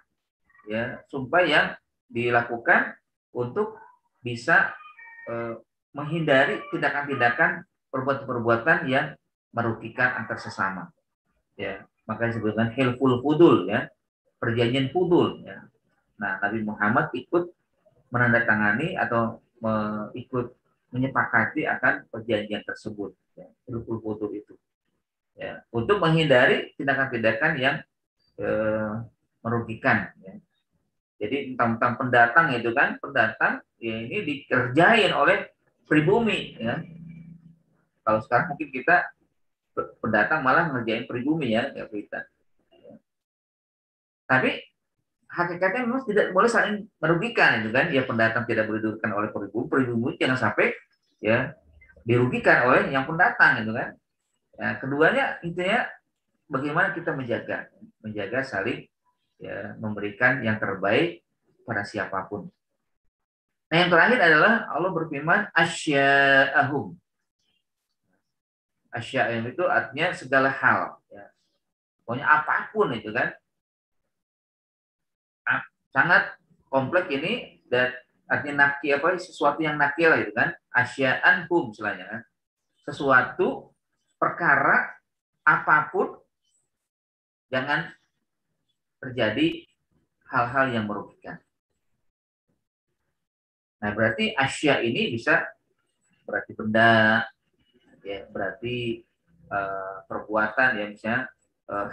ya, sumpah yang dilakukan untuk bisa menghindari tindakan-tindakan perbuatan-perbuatan yang merugikan antar sesama. Ya, makanya disebutkan hilful fudul ya, perjanjian fudul ya. Nah, Nabi Muhammad ikut menandatangani atau ikut menyepakati akan perjanjian tersebut ya, hilful fudul itu. Ya, untuk menghindari tindakan-tindakan yang merugikan ya. Jadi tentang pendatang itu kan, pendatang ya ini dikerjain oleh pribumi ya. Kalau sekarang mungkin kita pendatang malah ngerjain pribumi ya, kayak kita. Tapi hakikatnya memang tidak boleh saling merugikan itu kan. Ya pendatang tidak boleh dirugikan oleh pribumi, pribumi jangan sampai ya dirugikan oleh yang pendatang itu kan. Ya, keduanya intinya bagaimana kita menjaga saling ya memberikan yang terbaik pada siapapun. Nah, yang terakhir adalah Allah berfirman asya'ahum. Asya'ahum itu artinya segala hal. Ya. Pokoknya apapun itu kan. Sangat kompleks ini dan artinya nakil apa sesuatu yang nakil itu kan. Asya'anhum istilahnya kan. Sesuatu perkara apapun jangan terjadi hal-hal yang merugikan. Nah, berarti asya ini bisa berarti benda, ya, berarti perbuatan ya, misalnya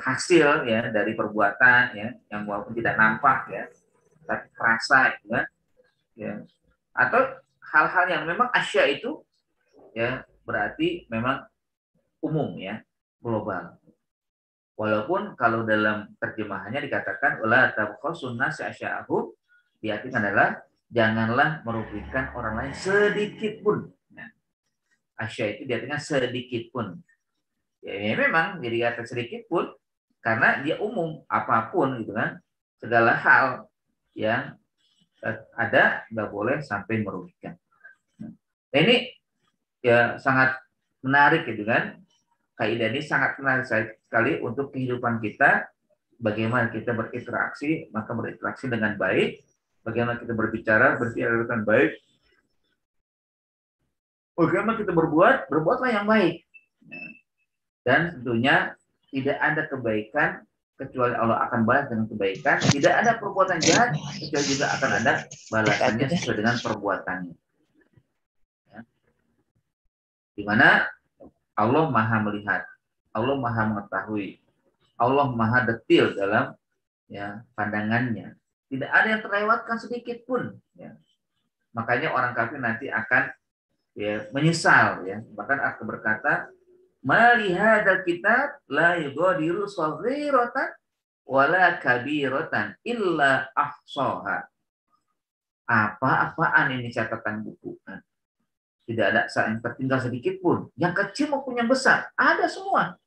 hasil ya dari perbuatan ya yang walaupun tidak nampak ya tapi terasa ya atau hal-hal yang memang asya itu ya berarti memang umum ya, global. Walaupun kalau dalam terjemahannya dikatakan la tabkhasun nas asya'ahum, diartikan adalah janganlah merugikan orang lain sedikit pun. Nah, asya itu diartikan sedikit pun. Ya, memang jadi kata sedikit pun karena dia umum apapun gitu kan, segala hal yang ada nggak boleh sampai merugikan. Nah, ini ya sangat menarik gitu kan, kaidah ini sangat menarik sekali untuk kehidupan kita. Bagaimana kita berinteraksi, maka berinteraksi dengan baik. Bagaimana kita berbicara dengan baik. Bagaimana kita berbuatlah yang baik. Dan tentunya tidak ada kebaikan kecuali Allah akan balas dengan kebaikan. Tidak ada perbuatan jahat kecuali juga akan ada balasannya sesuai dengan perbuatannya. Ya. Di mana Allah maha melihat, Allah maha mengetahui, Allah maha detil dalam pandangannya. Tidak ada yang terlewatkan sedikit pun. Ya. Makanya orang kafir nanti akan menyesal. Ya. Bahkan aku berkata, malihadal kitab la yughadiru shaghiratan wala kabiratan illa ahsaha. Apa-apaan ini catatan buku. Tidak ada yang tertinggal sedikit pun. Yang kecil maupun yang besar, ada semua.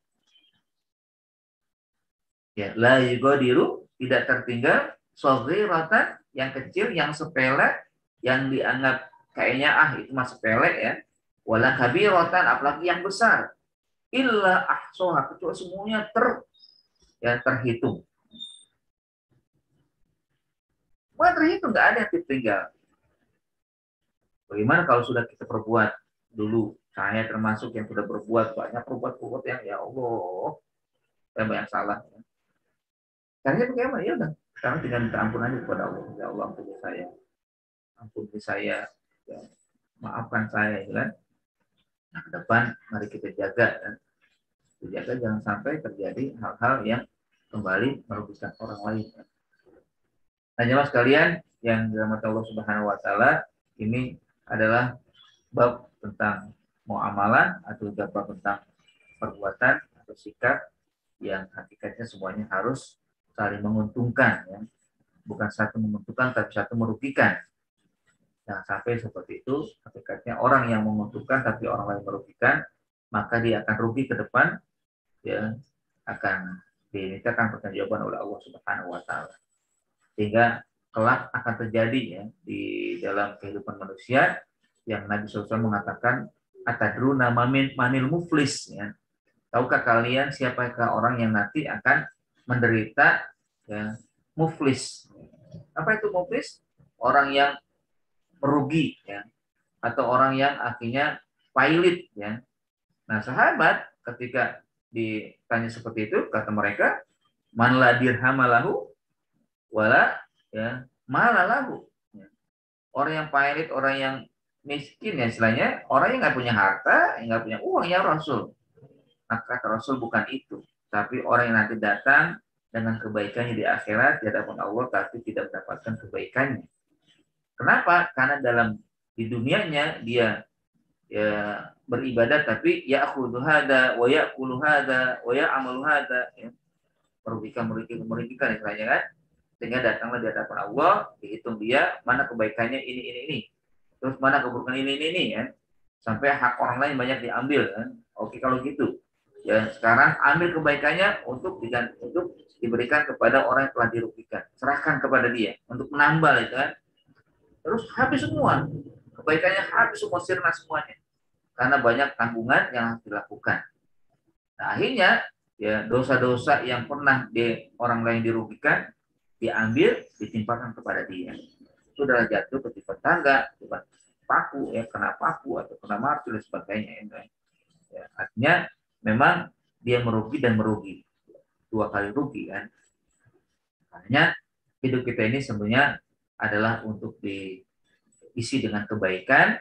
Ya, la yughadiru, tidak tertinggal, shaghiratan, yang kecil, yang sepele, yang dianggap kayaknya itu mah sepele ya. Wala kabiratan, apalagi yang besar. Illa ahsaha, kecuali semuanya terhitung. Semua terhitung, nggak ada yang tertinggal. Bagaimana kalau sudah kita perbuat dulu? Saya termasuk yang sudah berbuat banyak perbuat yang ya Allah, saya banyak salah. Caranya bagaimana? Ya udah, sekarang tinggal minta ampun aja kepada Allah. Ya Allah, ampuni saya, ya, maafkan saya, ya kan? Nah, ke depan mari kita jaga dan dijaga jangan sampai terjadi hal-hal yang kembali merugikan orang lain. Nah, jemaah sekalian yang dirahmati Allah Subhanahu wa taala, ini adalah bab tentang muamalah atau bab tentang perbuatan atau sikap yang hakikatnya semuanya harus saling menguntungkan, ya. Bukan satu menguntungkan tapi satu merugikan. Jangan sampai seperti itu. Hakikatnya orang yang menguntungkan tapi orang lain merugikan, maka dia akan rugi ke depan, ya, akan dimintakan pertanggungjawaban oleh Allah Subhanahu wa taala. Sehingga kelak akan terjadi ya di dalam kehidupan manusia yang Nabi SAW mengatakan atadruna manil muflis, ya. Tahukah kalian siapakah orang yang nanti akan menderita, ya, muflis? Apa itu muflis? Orang yang merugi, ya, atau orang yang akhirnya pailit, ya. Nah, sahabat ketika ditanya seperti itu kata mereka, man la dirhamalahu wala, ya, malalahu. Orang yang pailit, orang yang miskin, ya istilahnya orang yang nggak punya harta, yang nggak punya uang, ya Rasul. Nah, kata Rasul bukan itu, tapi orang yang nanti datang dengan kebaikannya di akhirat di hadapan Allah tapi tidak mendapatkan kebaikannya. Kenapa? Karena di dunianya dia, ya, beribadat tapi ya'khudhu hada wa ya'kulu hada wa ya'malu hada, ya. Merugikan istilahnya kan. Sehingga datanglah di hadapan Allah, dihitung dia mana kebaikannya ini. Terus mana keburukan ini ya. Sampai hak orang lain banyak diambil kan. Oke kalau gitu. Ya sekarang ambil kebaikannya untuk diberikan kepada orang yang telah dirugikan. Serahkan kepada dia untuk menambal itu kan. Terus habis semua. Kebaikannya habis semua, sirna semuanya. Karena banyak tanggungan yang harus dilakukan. Nah, akhirnya ya dosa-dosa yang pernah orang lain dirugikan diambil, ditimpakan kepada dia. Itu adalah jatuh ketika tangga, paku, ya, kena paku atau kena martil dan sebagainya. Ya, artinya memang dia merugi dan merugi, dua kali rugi kan. Makanya hidup kita ini sebenarnya adalah untuk diisi dengan kebaikan,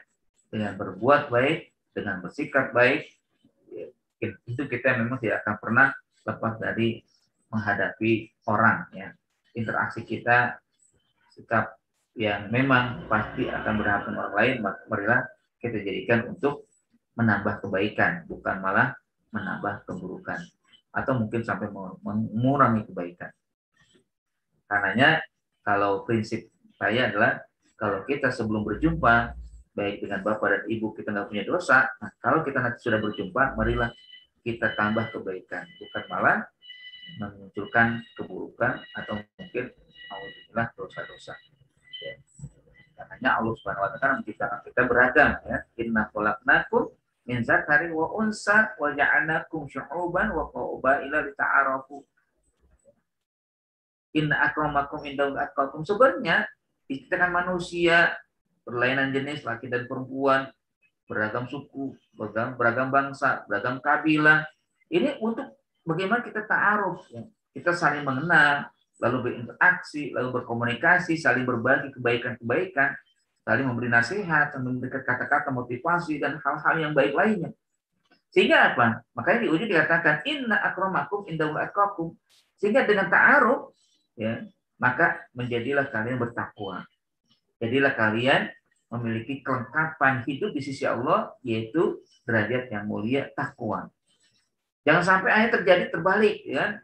dengan berbuat baik, dengan bersikap baik. Ya, itu kita memang tidak akan pernah lepas dari menghadapi orang, ya. Interaksi kita, sikap yang memang pasti akan berhadapan orang lain, marilah kita jadikan untuk menambah kebaikan, bukan malah menambah keburukan atau mungkin sampai mengurangi kebaikan. Karenanya kalau prinsip saya adalah kalau kita sebelum berjumpa baik dengan bapak dan ibu kita nggak punya dosa, nah kalau kita nanti sudah berjumpa, marilah kita tambah kebaikan, bukan malah memunculkan keburukan atau mungkin alhamdulillah dosa-dosa. Ya. Karenanya Allah Subhanahu wa taala menciptakan kita beragam, ya. Inna khalaqnakum min dzakarin wa unsa wa ja'alnakum syu'uban wa qabaila lita'arafu. Inna akramakum indallahi atqakum. Sebenarnya diciptakan manusia berlainan jenis laki dan perempuan, beragam suku, beragam bangsa, beragam kabilah. Ini untuk bagaimana kita ta'aruf, ya. Kita saling mengenal, lalu berinteraksi, lalu berkomunikasi, saling berbagi kebaikan-kebaikan, saling memberi nasihat, memberikan kata-kata motivasi dan hal-hal yang baik lainnya. Sehingga apa? Makanya di ujung dikatakan inna akramakum indallahi atqakum. Sehingga dengan ta'aruf, ya, maka menjadilah kalian bertakwa. Jadilah kalian memiliki kelengkapan hidup di sisi Allah, yaitu derajat yang mulia takwa. Jangan sampai akhirnya terjadi terbalik, ya.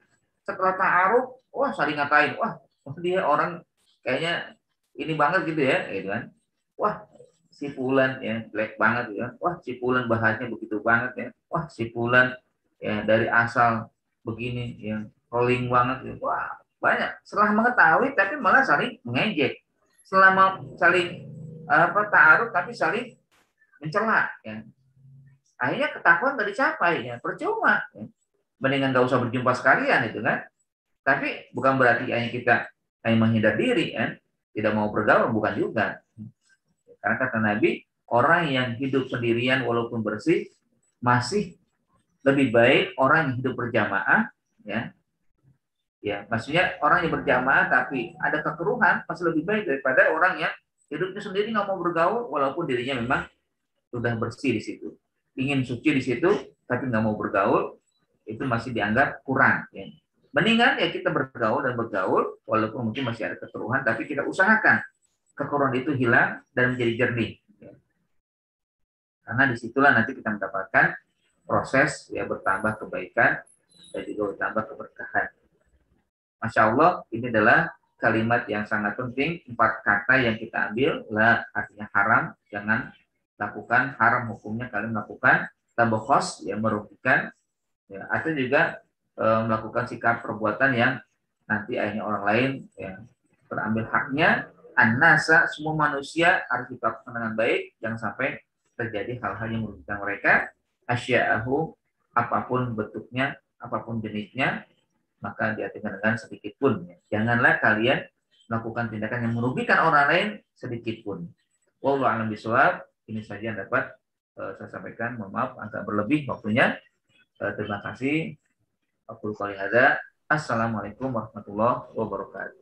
Setelah ta'aruf, wah saling ngatain, wah dia orang kayaknya ini banget gitu ya, gitu kan. Wah si Fulan ya jelek banget ya, wah si Fulan bahasnya begitu banget ya, wah si Fulan ya dari asal begini yang rolling banget ya. Wah banyak. Setelah mengetahui tapi malah saling mengejek, selama saling ta'aruf tapi saling mencela ya. Akhirnya ketakuan nggak dicapai ya, percuma ya. Mendingan nggak usah berjumpa sekalian itu kan. Tapi bukan berarti hanya kita hanya menghindar diri kan, tidak mau bergaul, bukan juga. Karena kata Nabi, orang yang hidup sendirian walaupun bersih masih lebih baik orang yang hidup berjamaah ya. Ya, maksudnya orang yang berjamaah tapi ada kekeruhan masih lebih baik daripada orang yang hidupnya sendiri nggak mau bergaul walaupun dirinya memang sudah bersih di situ. Ingin suci di situ tapi nggak mau bergaul, itu masih dianggap kurang ya. Mendingan ya kita bergaul dan bergaul walaupun mungkin masih ada kekeruhan tapi kita usahakan kekeruhan itu hilang dan menjadi jernih ya. Karena disitulah nanti kita mendapatkan proses ya bertambah kebaikan dan juga bertambah keberkahan. Masya Allah, ini adalah kalimat yang sangat penting. 4 kata yang kita ambil, la artinya haram, jangan lakukan, haram hukumnya kalian melakukan, tabokhos yang merugikan, ya, atau juga melakukan sikap perbuatan yang nanti akhirnya orang lain yang terambil haknya. An-nasa, semua manusia harus diperlakukan dengan baik, jangan sampai terjadi hal-hal yang merugikan mereka. Asya'ahu, apapun bentuknya, apapun jenisnya, maka diartikan dengan sedikit pun. Janganlah kalian melakukan tindakan yang merugikan orang lain sedikit pun. Wallahu a'lam bishawab. Ini saja yang dapat saya sampaikan. Mohon maaf agak berlebih waktunya. Terima kasih. Aku qouli hadza. Assalamualaikum warahmatullahi wabarakatuh.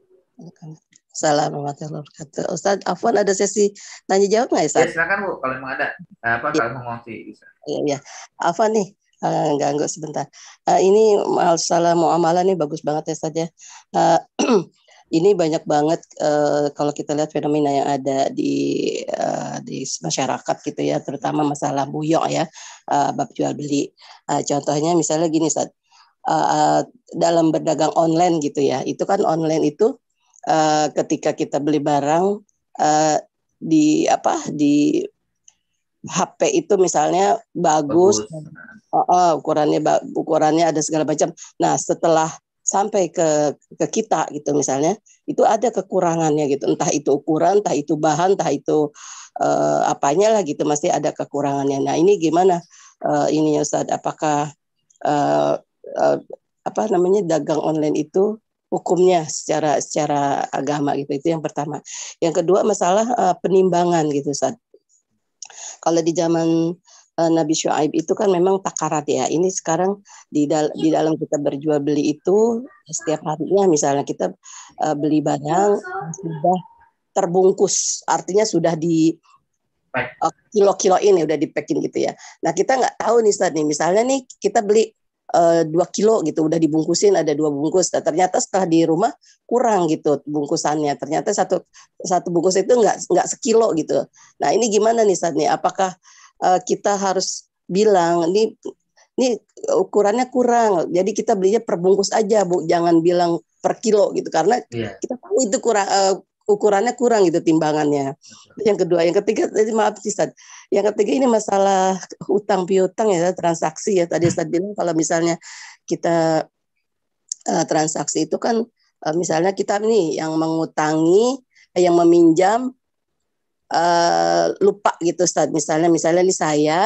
Assalamualaikum warahmatullahi wabarakatuh. Ustaz, Afwan ada sesi tanya jawab nggak Ustaz? Ya silakan Bu, kalau memang ada kalau mau ngomong bisa. Iya. Afwan nih, ganggu sebentar. Ini masalah muamalah nih bagus banget ya Ustaz ya. Ini banyak banget kalau kita lihat fenomena yang ada di masyarakat gitu ya, terutama masalah buyok ya, bab jual beli. Contohnya misalnya gini Ustaz, dalam berdagang online gitu ya, itu kan online itu ketika kita beli barang di HP itu misalnya bagus. Ukurannya ada segala macam. Nah setelah sampai ke kita gitu misalnya, itu ada kekurangannya gitu, entah itu ukuran, entah itu bahan, entah itu apanya lah gitu, masih ada kekurangannya. Nah ini gimana ini Ustaz, apakah dagang online itu hukumnya secara agama gitu, itu yang pertama. Yang kedua masalah penimbangan gitu Ustaz. Kalau di zaman Nabi Syuaib itu kan memang takarat ya. Ini sekarang di dalam kita berjual beli itu setiap harinya misalnya kita beli barang sudah terbungkus, artinya sudah di kilo-kilo ini udah di packing gitu ya. Nah kita nggak tahu nih Ustaz nih, misalnya nih kita beli 2 kilo gitu, udah dibungkusin ada 2 bungkus. Nah, ternyata setelah di rumah kurang gitu bungkusannya. Ternyata satu bungkus itu nggak sekilo gitu. Nah ini gimana nih Ustaz nih? Apakah kita harus bilang ini ukurannya kurang, jadi kita belinya per bungkus aja Bu, jangan bilang per kilo gitu, karena kita tahu itu kurang, ukurannya kurang gitu timbangannya. Yang kedua, yang ketiga, maaf Ustaz, yang ketiga ini masalah hutang piutang ya, transaksi ya. Tadi Ustaz bilang kalau misalnya kita transaksi itu kan misalnya kita nih yang mengutangi, yang meminjam lupa gitu Ustaz. Misalnya nih saya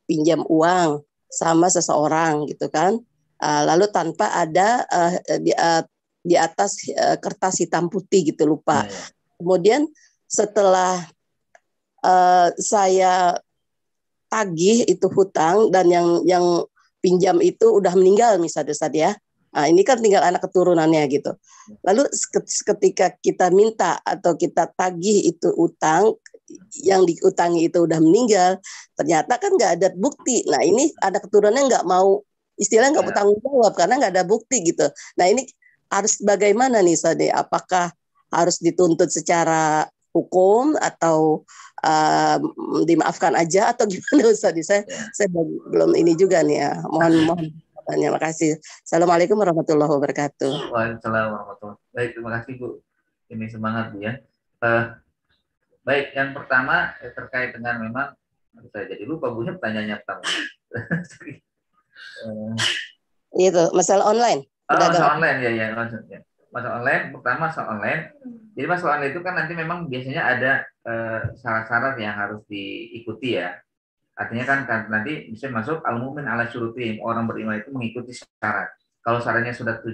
pinjam uang sama seseorang gitu kan, lalu tanpa ada di atas kertas hitam putih gitu, lupa. Kemudian setelah saya tagih itu hutang, dan yang pinjam itu udah meninggal misalnya Ustaz ya. Nah, ini kan tinggal anak keturunannya gitu. Lalu ketika kita minta atau kita tagih itu utang, yang diutangi itu udah meninggal, ternyata kan nggak ada bukti. Nah ini anak keturunannya nggak mau, istilahnya nggak bertanggung jawab karena nggak ada bukti gitu. Nah ini harus bagaimana nih Sade? Apakah harus dituntut secara hukum atau dimaafkan aja atau gimana Ustaz? Saya belum ini juga nih ya. Mohon terima kasih. Assalamualaikum warahmatullahi wabarakatuh. Waalaikumsalam warahmatullahi wabarakatuh. Baik, terima kasih Bu. Ini semangat Bu ya. Baik, yang pertama terkait dengan memang saya jadi lupa Bu pertanyaannya pertama. Itu masalah online. Masalah online ya maksudnya. Masalah online, pertama masalah online. Jadi masalah online itu kan nanti memang biasanya ada syarat-syarat yang harus diikuti ya. Artinya kan nanti bisa masuk al-mu'min ala syurutim, orang beriman itu mengikuti syarat. Kalau syaratnya sudah 7,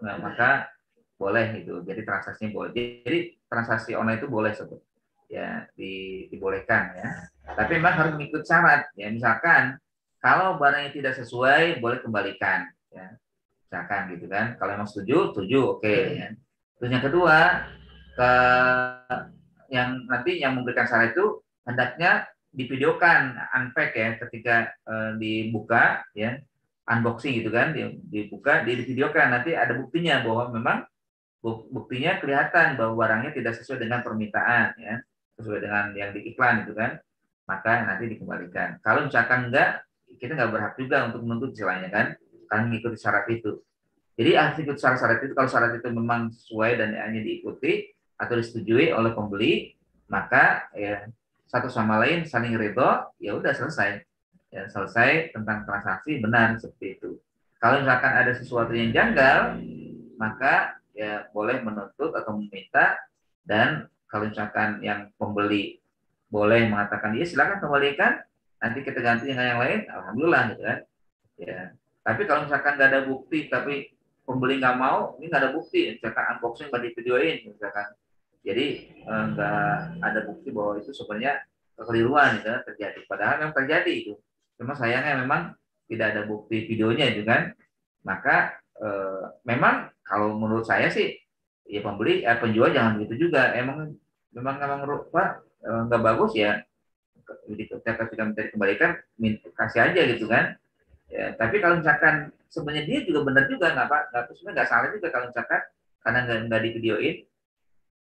nah, maka boleh itu. Jadi transaksinya boleh. Jadi transaksi online itu boleh sebut. Ya, dibolehkan ya. Tapi memang harus mengikuti syarat. Ya, misalkan kalau barangnya tidak sesuai, boleh kembalikan. Ya, misalkan gitu kan. Kalau memang setuju, oke. Ya. Terus yang kedua, yang nanti yang memberikan syarat itu hendaknya divideokan unpack ya ketika dibuka ya unboxing gitu kan dibuka divideokan nanti ada buktinya bahwa memang buktinya kelihatan bahwa barangnya tidak sesuai dengan permintaan ya sesuai dengan yang di iklan itu kan maka nanti dikembalikan kalau misalkan enggak kita nggak berhak juga untuk menuntut istilahnya kan mengikuti syarat itu jadi harus ikut syarat-syarat itu kalau syarat itu memang sesuai dan hanya diikuti atau disetujui oleh pembeli maka ya satu sama lain saling ridho, ya udah selesai. Ya, selesai tentang transaksi benar seperti itu. Kalau misalkan ada sesuatu yang janggal, maka ya boleh menuntut atau meminta dan kalau misalkan yang pembeli boleh mengatakan ya silakan kembalikan, nanti kita ganti dengan yang lain, alhamdulillah gitu kan. Ya. Tapi kalau misalkan nggak ada bukti, tapi pembeli nggak mau, ini nggak ada bukti, misalkan unboxing nggak divideoin, misalkan jadi nggak ada bukti bahwa itu sebenarnya kekeliruan gitu, terjadi. Padahal memang terjadi itu. Cuma sayangnya memang tidak ada bukti videonya itu kan. Maka memang kalau menurut saya sih ya pembeli penjual jangan begitu juga. Memang Pak nggak bagus ya. Ketika minta dikembalikan kasih aja gitu kan. Ya, tapi kalau misalkan sebenarnya dia juga benar juga nggak sebenarnya nggak salah juga kalau misalkan karena nggak di videoin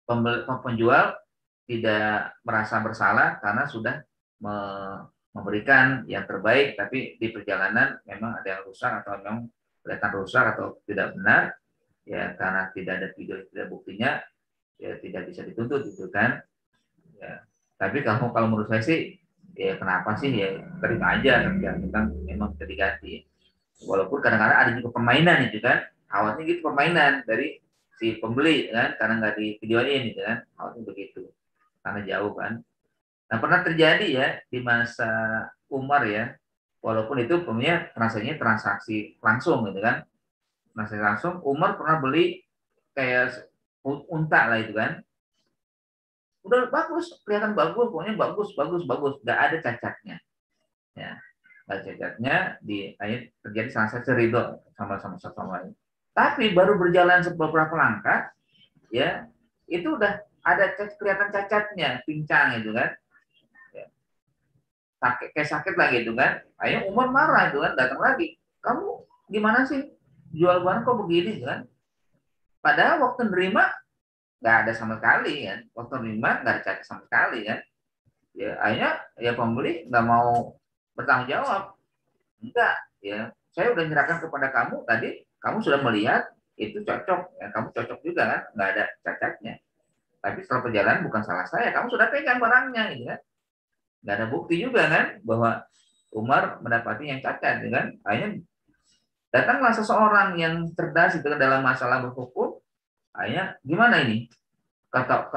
penjual tidak merasa bersalah karena sudah memberikan yang terbaik, tapi di perjalanan memang ada yang rusak atau memang kelihatan rusak atau tidak benar, ya karena tidak ada video, tidak buktinya, ya tidak bisa dituntut itu kan. Ya. Tapi kalau menurut saya sih, ya kenapa sih ya terima aja kan memang bisa diganti. Walaupun kadang-kadang ada juga permainan itu kan, awalnya gitu permainan dari si pembeli kan karena nggak di videoin gitu kan awalnya begitu karena jauh kan nah pernah terjadi ya di masa Umar ya walaupun itu punya transaksi langsung gitu kan transaksi langsung Umar pernah beli kayak unta lah itu kan udah bagus kelihatan bagus pokoknya bagus nggak ada cacatnya ya nggak ada cacatnya di akhirnya terjadi transaksi ridho sama lain tapi baru berjalan beberapa langkah, ya itu udah ada kelihatan cacatnya, pincang itu kan, ya. Sakit lah gitu kan. Akhirnya Umar marah itu kan, datang lagi. Kamu gimana sih jual barang kok begini gitu kan? Padahal waktu nerima nggak ada sama sekali kan, waktu nerima nggak ada cacat sama sekali kan. Ya akhirnya ya pembeli nggak mau bertanggung jawab, enggak, ya saya udah menyerahkan kepada kamu tadi. Kamu sudah melihat itu cocok, ya, kamu cocok juga kan, nggak ada cacatnya. Tapi setelah perjalanan bukan salah saya, kamu sudah pegang barangnya, gitu kan? Nggak ada bukti juga kan bahwa Umar mendapati yang cacat, gitu kan? Akhirnya datanglah seseorang yang cerdas itu dalam masalah berhukum. Akhirnya gimana ini? Kata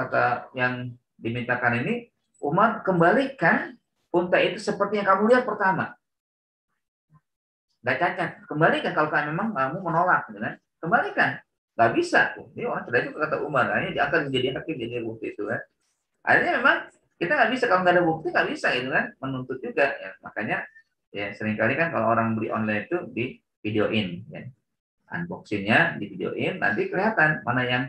yang dimintakan ini, Umar kembalikan unta itu seperti yang kamu lihat pertama. Nggak cacat, kembalikan kalau memang kamu menolak, gitu kan? Kembalikan, nggak bisa. Ini orang sudah itu kata Umar, ini akan menjadi hakim jadi bukti itu kan. Akhirnya memang kita nggak bisa kalau nggak ada bukti nggak bisa gitu kan, menuntut juga. Ya, makanya Ya, seringkali kan kalau orang beli online itu di videoin, ya. Unboxingnya di videoin, nanti kelihatan mana yang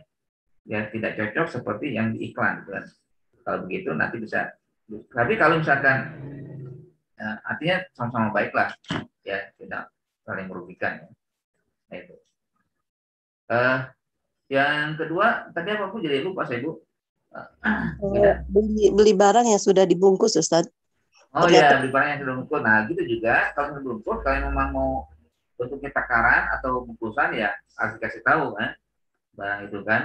ya tidak cocok seperti yang di iklan, gitu kan. Kalau begitu nanti bisa. Tapi kalau misalkan ya, artinya sama-sama baik lah, ya tidak saling merugikan. Ya. Nah, itu. Eh, yang kedua tadi apa Bu? Jadi lupa saya Bu. Beda. Beli barang yang sudah dibungkus, Ustaz. Oh Ternyata ya, beli barang yang sudah bungkus. Nah, gitu juga kalau sudah bungkus, kalau memang mau bentuknya takaran atau bungkusan ya harus dikasih tahu kan barang itu kan.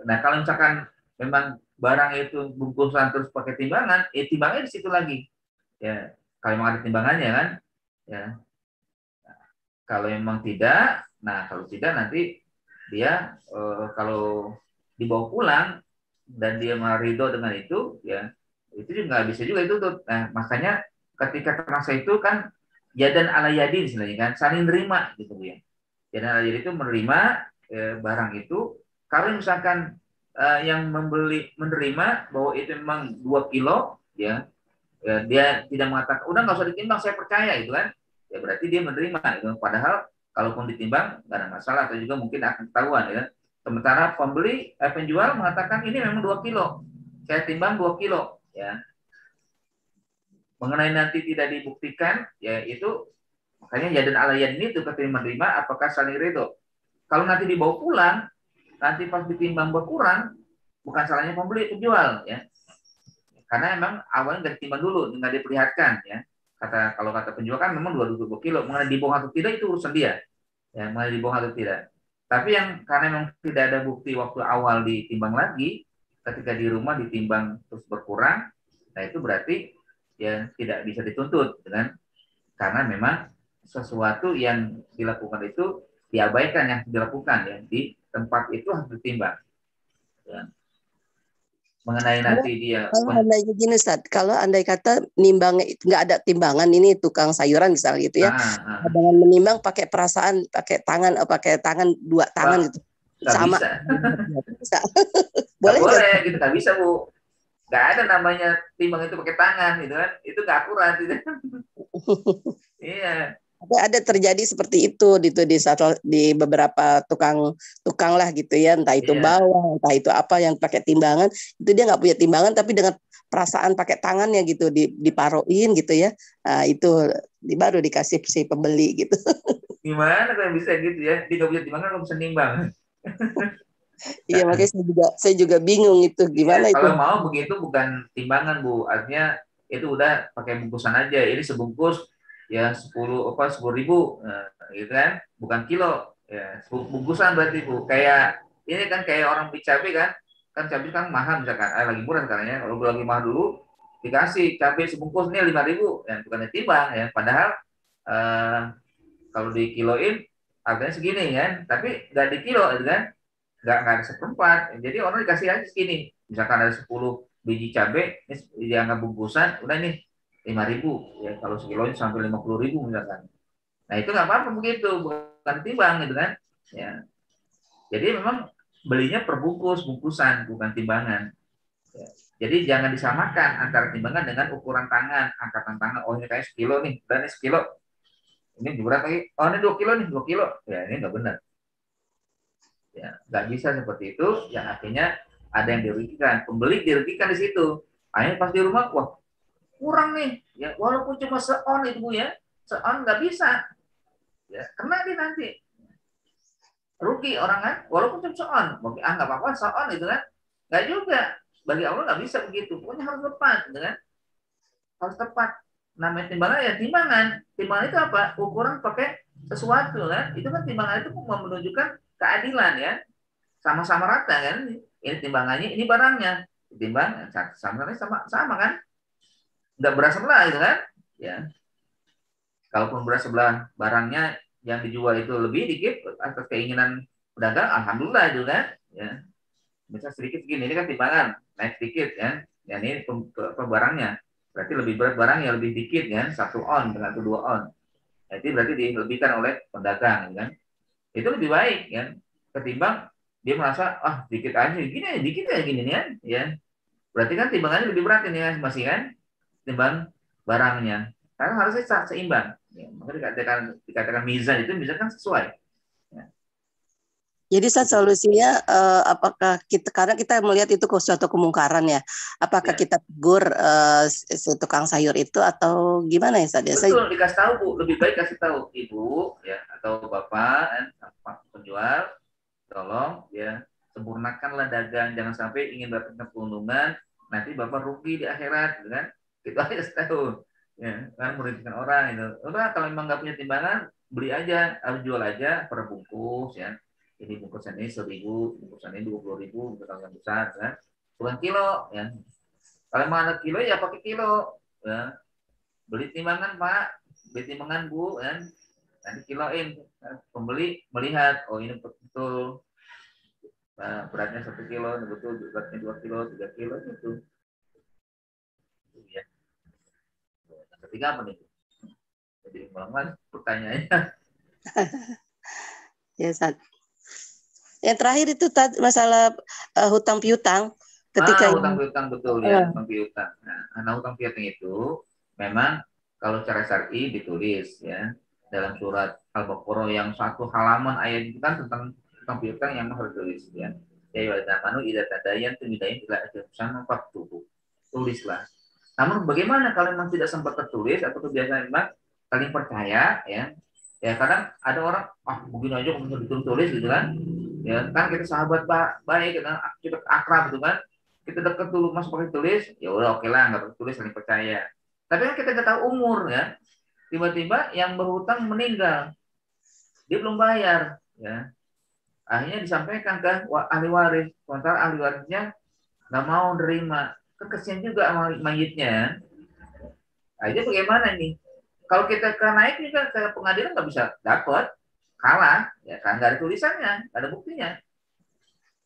Nah, kalau misalkan memang barang itu bungkusan terus pakai timbangan, timbangnya di situ lagi. Ya, kalau memang ada timbangannya kan. Ya, kalau memang tidak, nah kalau tidak nanti dia kalau dibawa pulang dan dia marido dengan itu, ya itu juga nggak bisa juga itu tuh. Nah makanya ketika terasa itu kan yadan ala yadin istilahnya kan saling nerima gitu ya. Yadan ala yadin itu menerima barang itu. Kalau misalkan yang membeli menerima bahwa itu memang 2 kilo, ya, ya dia tidak mengatakan udah nggak usah ditimbang saya percaya itu kan, ya berarti dia menerima itu. Padahal kalaupun ditimbang nggak ada masalah atau juga mungkin akan ketahuan ya. Sementara penjual mengatakan ini memang 2 kilo, saya timbang 2 kilo, ya. Mengenai nanti tidak dibuktikan, ya itu makanya ya dan alayan ini tuh keterima menerima apakah saling ridho. Kalau nanti dibawa pulang, nanti pas ditimbang berkurang, bukan salahnya pembeli penjual, ya. Karena memang awalnya nggak ditimbang dulu, nggak diperlihatkan, ya. Kalau kata penjual kan memang 2 kilo, mengenai dibohong atau tidak itu urusan dia, ya, mengenai dibohong atau tidak. Tapi yang karena memang tidak ada bukti waktu awal ditimbang lagi, ketika di rumah ditimbang terus berkurang, nah itu berarti ya tidak bisa dituntut dengan karena memang sesuatu yang dilakukan itu diabaikan yang dilakukan ya di tempat itu harus ditimbang. Ya. Mengenai kalau, nanti dia kalau andai gini, Ustaz, kalau andai kata nimbangnya itu nggak ada timbangan, ini tukang sayuran misalnya gitu ya, dengan menimbang pakai perasaan, pakai tangan 2 tangan gitu, nggak sama. bisa, Bisa. nggak Boleh nggak? boleh gitu, nggak bisa Bu, nggak ada namanya timbang itu pakai tangan gitu kan, itu nggak akurat gitu. Iya. Ada terjadi seperti itu di beberapa tukang lah gitu ya, entah itu Iya. bawang, entah itu apa yang pakai timbangan, itu dia nggak punya timbangan tapi dengan perasaan pakai tangannya gitu diparoin gitu ya. Nah, itu baru dikasih si pembeli gitu. Gimana kalau bisa gitu ya, dia nggak bisa timbang nggak bisa nimbang. Iya, makanya saya juga bingung itu Iya, gimana itu. kalau mau begitu bukan timbangan Bu, artinya itu udah pakai bungkusan aja. Ini sebungkus ya 10 nah, gitu kan, bukan kilo. Ya, bungkusan berarti Bu. Kayak ini kan kayak orang beli cabai kan cabai kan mahal misalkan, lagi murah sekarang ya. Kalau lagi mahal dulu dikasih cabai sebungkus ini 5.000, ya bukannya timbang ya. Padahal eh, kalau dikiloin harganya segini kan, tapi nggak di kilo gitu kan, nggak ada seperempat. Jadi orang dikasih aja segini. Misalkan ada 10 biji cabai, ini dianggap bungkusan, udah nih 5.000. Ya kalau sekilonya sampai 50.000 misalkan. Nah itu nggak apa-apa begitu, bukan timbang gitu kan. Ya. Jadi memang belinya per bungkusan, bukan timbangan. Ya. Jadi jangan disamakan antara timbangan dengan ukuran tangan, angkatan tangan. Oh ini kayak sekilo nih, dan ini sekilo. Ini berat lagi. Oh ini 2 kilo nih, 2 kilo. Ya ini nggak benar. Ya, nggak bisa seperti itu, yang akhirnya ada yang dirugikan, pembeli dirugikan di situ. Akhirnya pas di rumah, wah kurang nih, ya walaupun cuma seon itu Bu ya, seon nggak bisa, ya kena dia nanti rugi orang kan, walaupun cuma seon, mungkin nggak apa-apa seon itu kan, nggak juga, bagi Allah nggak bisa begitu, pokoknya harus tepat, gitu kan, harus tepat. Namanya timbangan ya timbangan, timbangan itu apa? Ukuran pakai sesuatu kan, itu kan timbangan itu menunjukkan keadilan ya, sama-sama rata kan, ini timbangannya ini barangnya ditimbang sama kan, nggak beras sebelah itu kan, ya kalaupun beras sebelah barangnya yang dijual itu lebih dikit atas keinginan pedagang, alhamdulillah itu kan, ya bisa sedikit segini, ini kan timbangan naik sedikit kan, ya ini barangnya berarti lebih berat barangnya lebih dikit kan, 1 on dengan 2 on, jadi berarti dilebihkan oleh pedagang kan, itu lebih baik kan, ketimbang dia merasa dikit aja gini dikit aja gini nih kan, ya berarti kan timbangannya lebih berat ini ya masih kan, timbang barangnya. Karena harusnya seimbang. Ya, maka dikatakan mizan itu misalkan sesuai. Ya. Jadi solusinya apakah kita, karena kita melihat itu suatu kemungkaran ya, apakah kita tegur si tukang sayur itu atau gimana ya Ustaz? Betul, dikasih tahu Bu, lebih baik kasih tahu Ibu ya atau Bapak penjual, tolong ya sempurnakanlah dagang, jangan sampai ingin dapatkan keuntungan nanti Bapak rugi di akhirat, gitu kan? Itu aja tahu. Ya, kan merugikan orang itu. Udah kalau memang nggak punya timbangan, beli aja, harus jual aja per bungkus ya. Jadi bungkusan ini 1.000, bungkusan ini 20.000, bungkusan yang besar kan. Bukan kilo ya. Kalau mau ada kilo ya pakai kilo ya. Beli timbangan Pak, beli timbangan Bu kan. Nanti kiloin. Pembeli melihat, oh ini betul beratnya 1 kilo, ini betul beratnya 2 kilo, 3 kilo gitu. Ya. Ketiga apa nih? Jadi memang pertanyaannya. Ya, Ustaz. Yang terakhir itu masalah hutang piutang. Ketika hutang piutang betul ya, hutang piutang. Nah, hutang piutang itu memang kalau cara syar'i ditulis ya dalam surat Al-Baqarah yang 1 halaman ayat itu kan tentang hutang piutang yang harus ditulis ya. Ya manu idza tadayantum bidain ila ajalin musamman faktubu. Tulislah. Namun bagaimana kalau memang tidak sempat tertulis atau kebiasaan memang saling percaya ya. Ya kadang ada orang begini aja kalau ditulis gitu kan. Ya kan kita sahabat baik kita akrab gitu kan. Kita deket dulu masuk pakai tulis, ya udah oke lah nggak tulis saling percaya. Tapi kan kita nggak tahu umur ya. Tiba-tiba yang berhutang meninggal, dia belum bayar ya. Akhirnya disampaikan ke ahli waris, sementara ahli warisnya nggak mau nerima. Kesian juga sama mayitnya. Akhirnya bagaimana nih? Kalau kita ke naik juga ke pengadilan nggak bisa dapat, kalah, ya kan nggak ada tulisannya, nggak ada buktinya.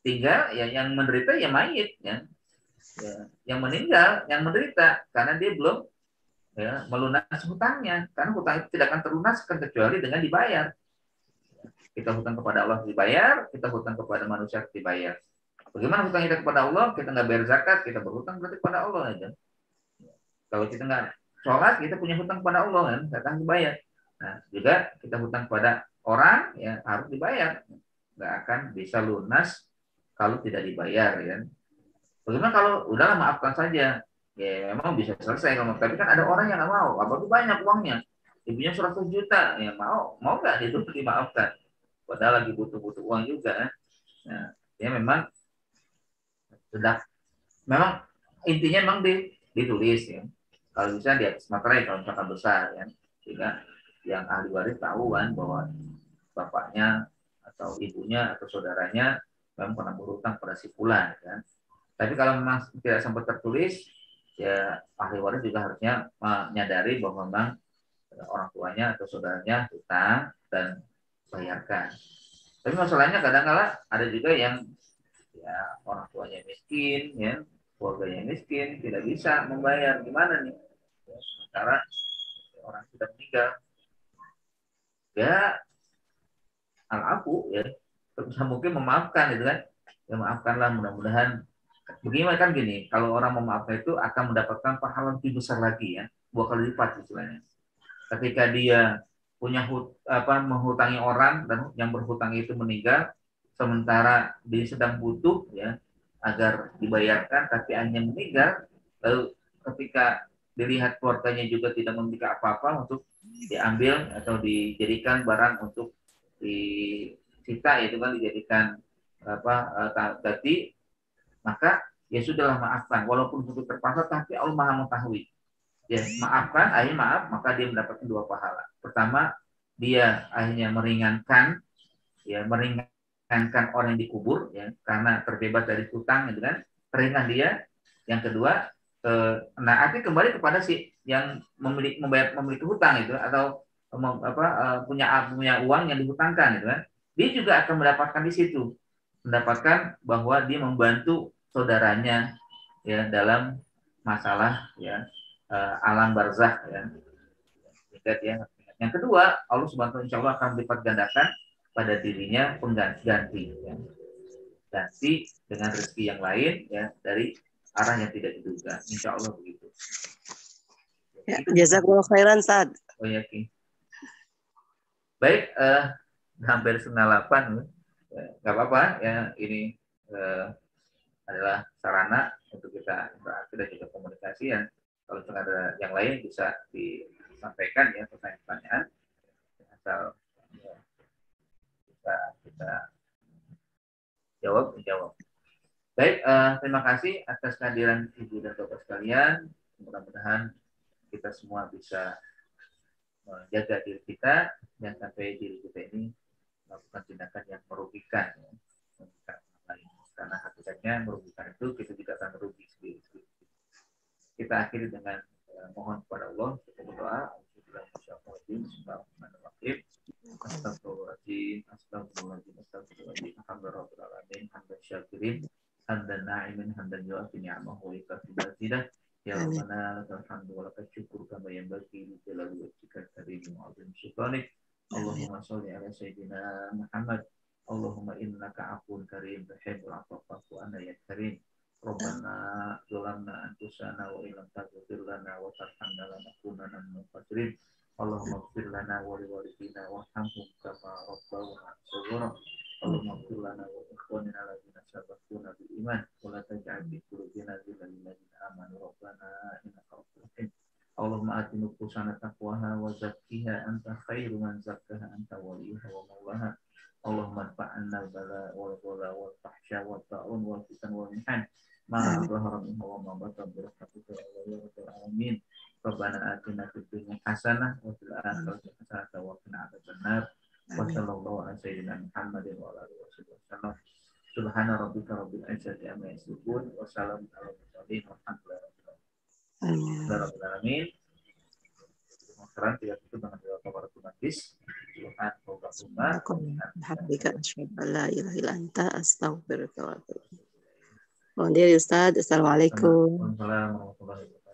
Tinggal ya yang menderita ya mayit, ya. Ya, yang meninggal, yang menderita karena dia belum ya, melunasi hutangnya. Karena hutang itu tidak akan terlunaskan kecuali dengan dibayar. Kita hutang kepada Allah dibayar, kita hutang kepada manusia dibayar. Bagaimana hutang kita kepada Allah? Kita nggak bayar zakat, kita berhutang berarti kepada Allah aja. Kalau kita nggak sholat, kita punya hutang kepada Allah kan, zakat dibayar. Nah, juga kita hutang kepada orang ya harus dibayar. Nggak akan bisa lunas kalau tidak dibayar ya. Bagaimana kalau udahlah maafkan saja, ya memang bisa selesai kalau tapi kan ada orang yang nggak mau, apalagi banyak uangnya, ibunya 100 juta, ya mau nggak itu dimaafkan, padahal lagi butuh uang juga. Nah, ya memang sudah, memang intinya memang ditulis ya, kalau bisa di atas materai kalau misalkan besar ya, sehingga yang ahli waris tahu kan bahwa bapaknya atau ibunya atau saudaranya memang pernah berhutang pada si fulan kan. Tapi kalau memang tidak sempat tertulis, ya ahli waris juga harusnya menyadari bahwa memang orang tuanya atau saudaranya hutang dan bayarkan. Tapi masalahnya kadang-kala ada juga yang ya orang tuanya miskin, ya keluarganya miskin, tidak bisa membayar, gimana nih? Ya, sementara orang sudah meninggal, ya al-afu ya, mungkin memaafkan gitu kan, ya maafkanlah mudah-mudahan. Bagaimana kan gini, kalau orang memaafkan itu akan mendapatkan pahala lebih besar lagi ya, 2 kali lipat istilahnya. Ketika dia punya menghutangi orang dan yang berhutang itu meninggal, sementara dia sedang butuh ya agar dibayarkan, tapi hanya meninggal, lalu ketika dilihat keluarganya juga tidak memiliki apa-apa untuk diambil atau dijadikan barang untuk disita, itu kan dijadikan ganti, maka ya sudahlah maafkan walaupun itu terpaksa, tapi Allah Maha mengetahui ya, maafkan, akhirnya maaf, maka dia mendapatkan 2 pahala. Pertama, dia akhirnya meringankan orang yang dikubur ya karena terbebas dari hutang gitu kan, ringan dia. Yang kedua, arti kembali kepada si yang memiliki hutang itu atau punya uang yang dihutangkan gitu kan, dia juga akan mendapatkan di situ, mendapatkan bahwa dia membantu saudaranya ya dalam masalah ya alam barzakh ya. Yang kedua, Allah Subhanahu wa taala insya Allah akan melipat gandakan pada dirinya pengganti ya. Ganti dengan rezeki yang lain ya dari arah yang tidak diduga. Insya Allah begitu. Ya, jazakallahu khairan, Sad. Oh ya, Ki. Baik, hampir 7:30. Nggak apa-apa ya, ini adalah sarana untuk kita interaksi dan juga komunikasi ya. Kalau ada yang lain bisa disampaikan ya pertanyaan-pertanyaan asal ya, bisa kita menjawab. Baik, terima kasih atas kehadiran Ibu dan Bapak sekalian. Mudah-mudahan kita semua bisa menjaga diri kita dan sampai diri kita ini melakukan tindakan yang merugikan, ya. Merugikan orang lain. Karena hakikatnya merugikan itu kita juga akan merugi sendiri. Kita akhiri dengan mohon kepada Allah, kita berdoa. Bismillahirrahmanirrahim. Astagfirullahaladzim, astagfirullahaladzim, astagfirullahaladzim. Alhamdulillahirrahmanirrahim. Hamdan syakirin, hamdan na'imin, hamdan yu'afi ni'amahu wa ikafi mazidah. Ya Rabbana lakal hamdu wa lakal syukur kama yanbaghi li jalali wajhikal karim wa 'azimi sultanik. Allahumma shalli ala sayyidina Muhammad. Allahumma innaka 'afuwun karim tuhibbul 'afwa fa'fu 'anna ya karim. Rabbana zalamna anfusana wa illam taghfir lana wa tarhamna lanakunanna minal khasirin. Allahumma ighfir lana wa liwalidina warhamhum kama rabbawna shaghira. Allahumma ighfir lana wa ikhwanina alladziina sabaquna bil iman wa la taj'al fi qulubina ghillan lil ladzina amanu rabbana innaka ra'ufur rahim. Allahumma ati nufusana taqwaha wa zakkiha anta khairu man zakkaha anta waliyuha wa maulaha. Allahumma anfa'na al-bala wal ghala wal fahsya wal ta'un wal fitan wal mihan ma dhahara minha wa ma batan bi rahmatika ya rabbal alamin. Rabbana atina fid dunya hasanah wa fil akhirati hasanah wa qina adzabannar. Wa sallallahu ala sayyidina Muhammadin wa ala alihi wasallam. Subhana rabbika rabbil izzati amma yasifun wa salamun alal mursalin walhamdulillahi rabbil alamin. Sekarang tidak itu dengan doa kafaratul majlis. Alhamdulillah, la ilaha illa anta astaghfiruka wa atubu ilaik. Mohon diri Ustaz. Assalamualaikum. Waalaikumsalam warahmatullahi wabarakatuh.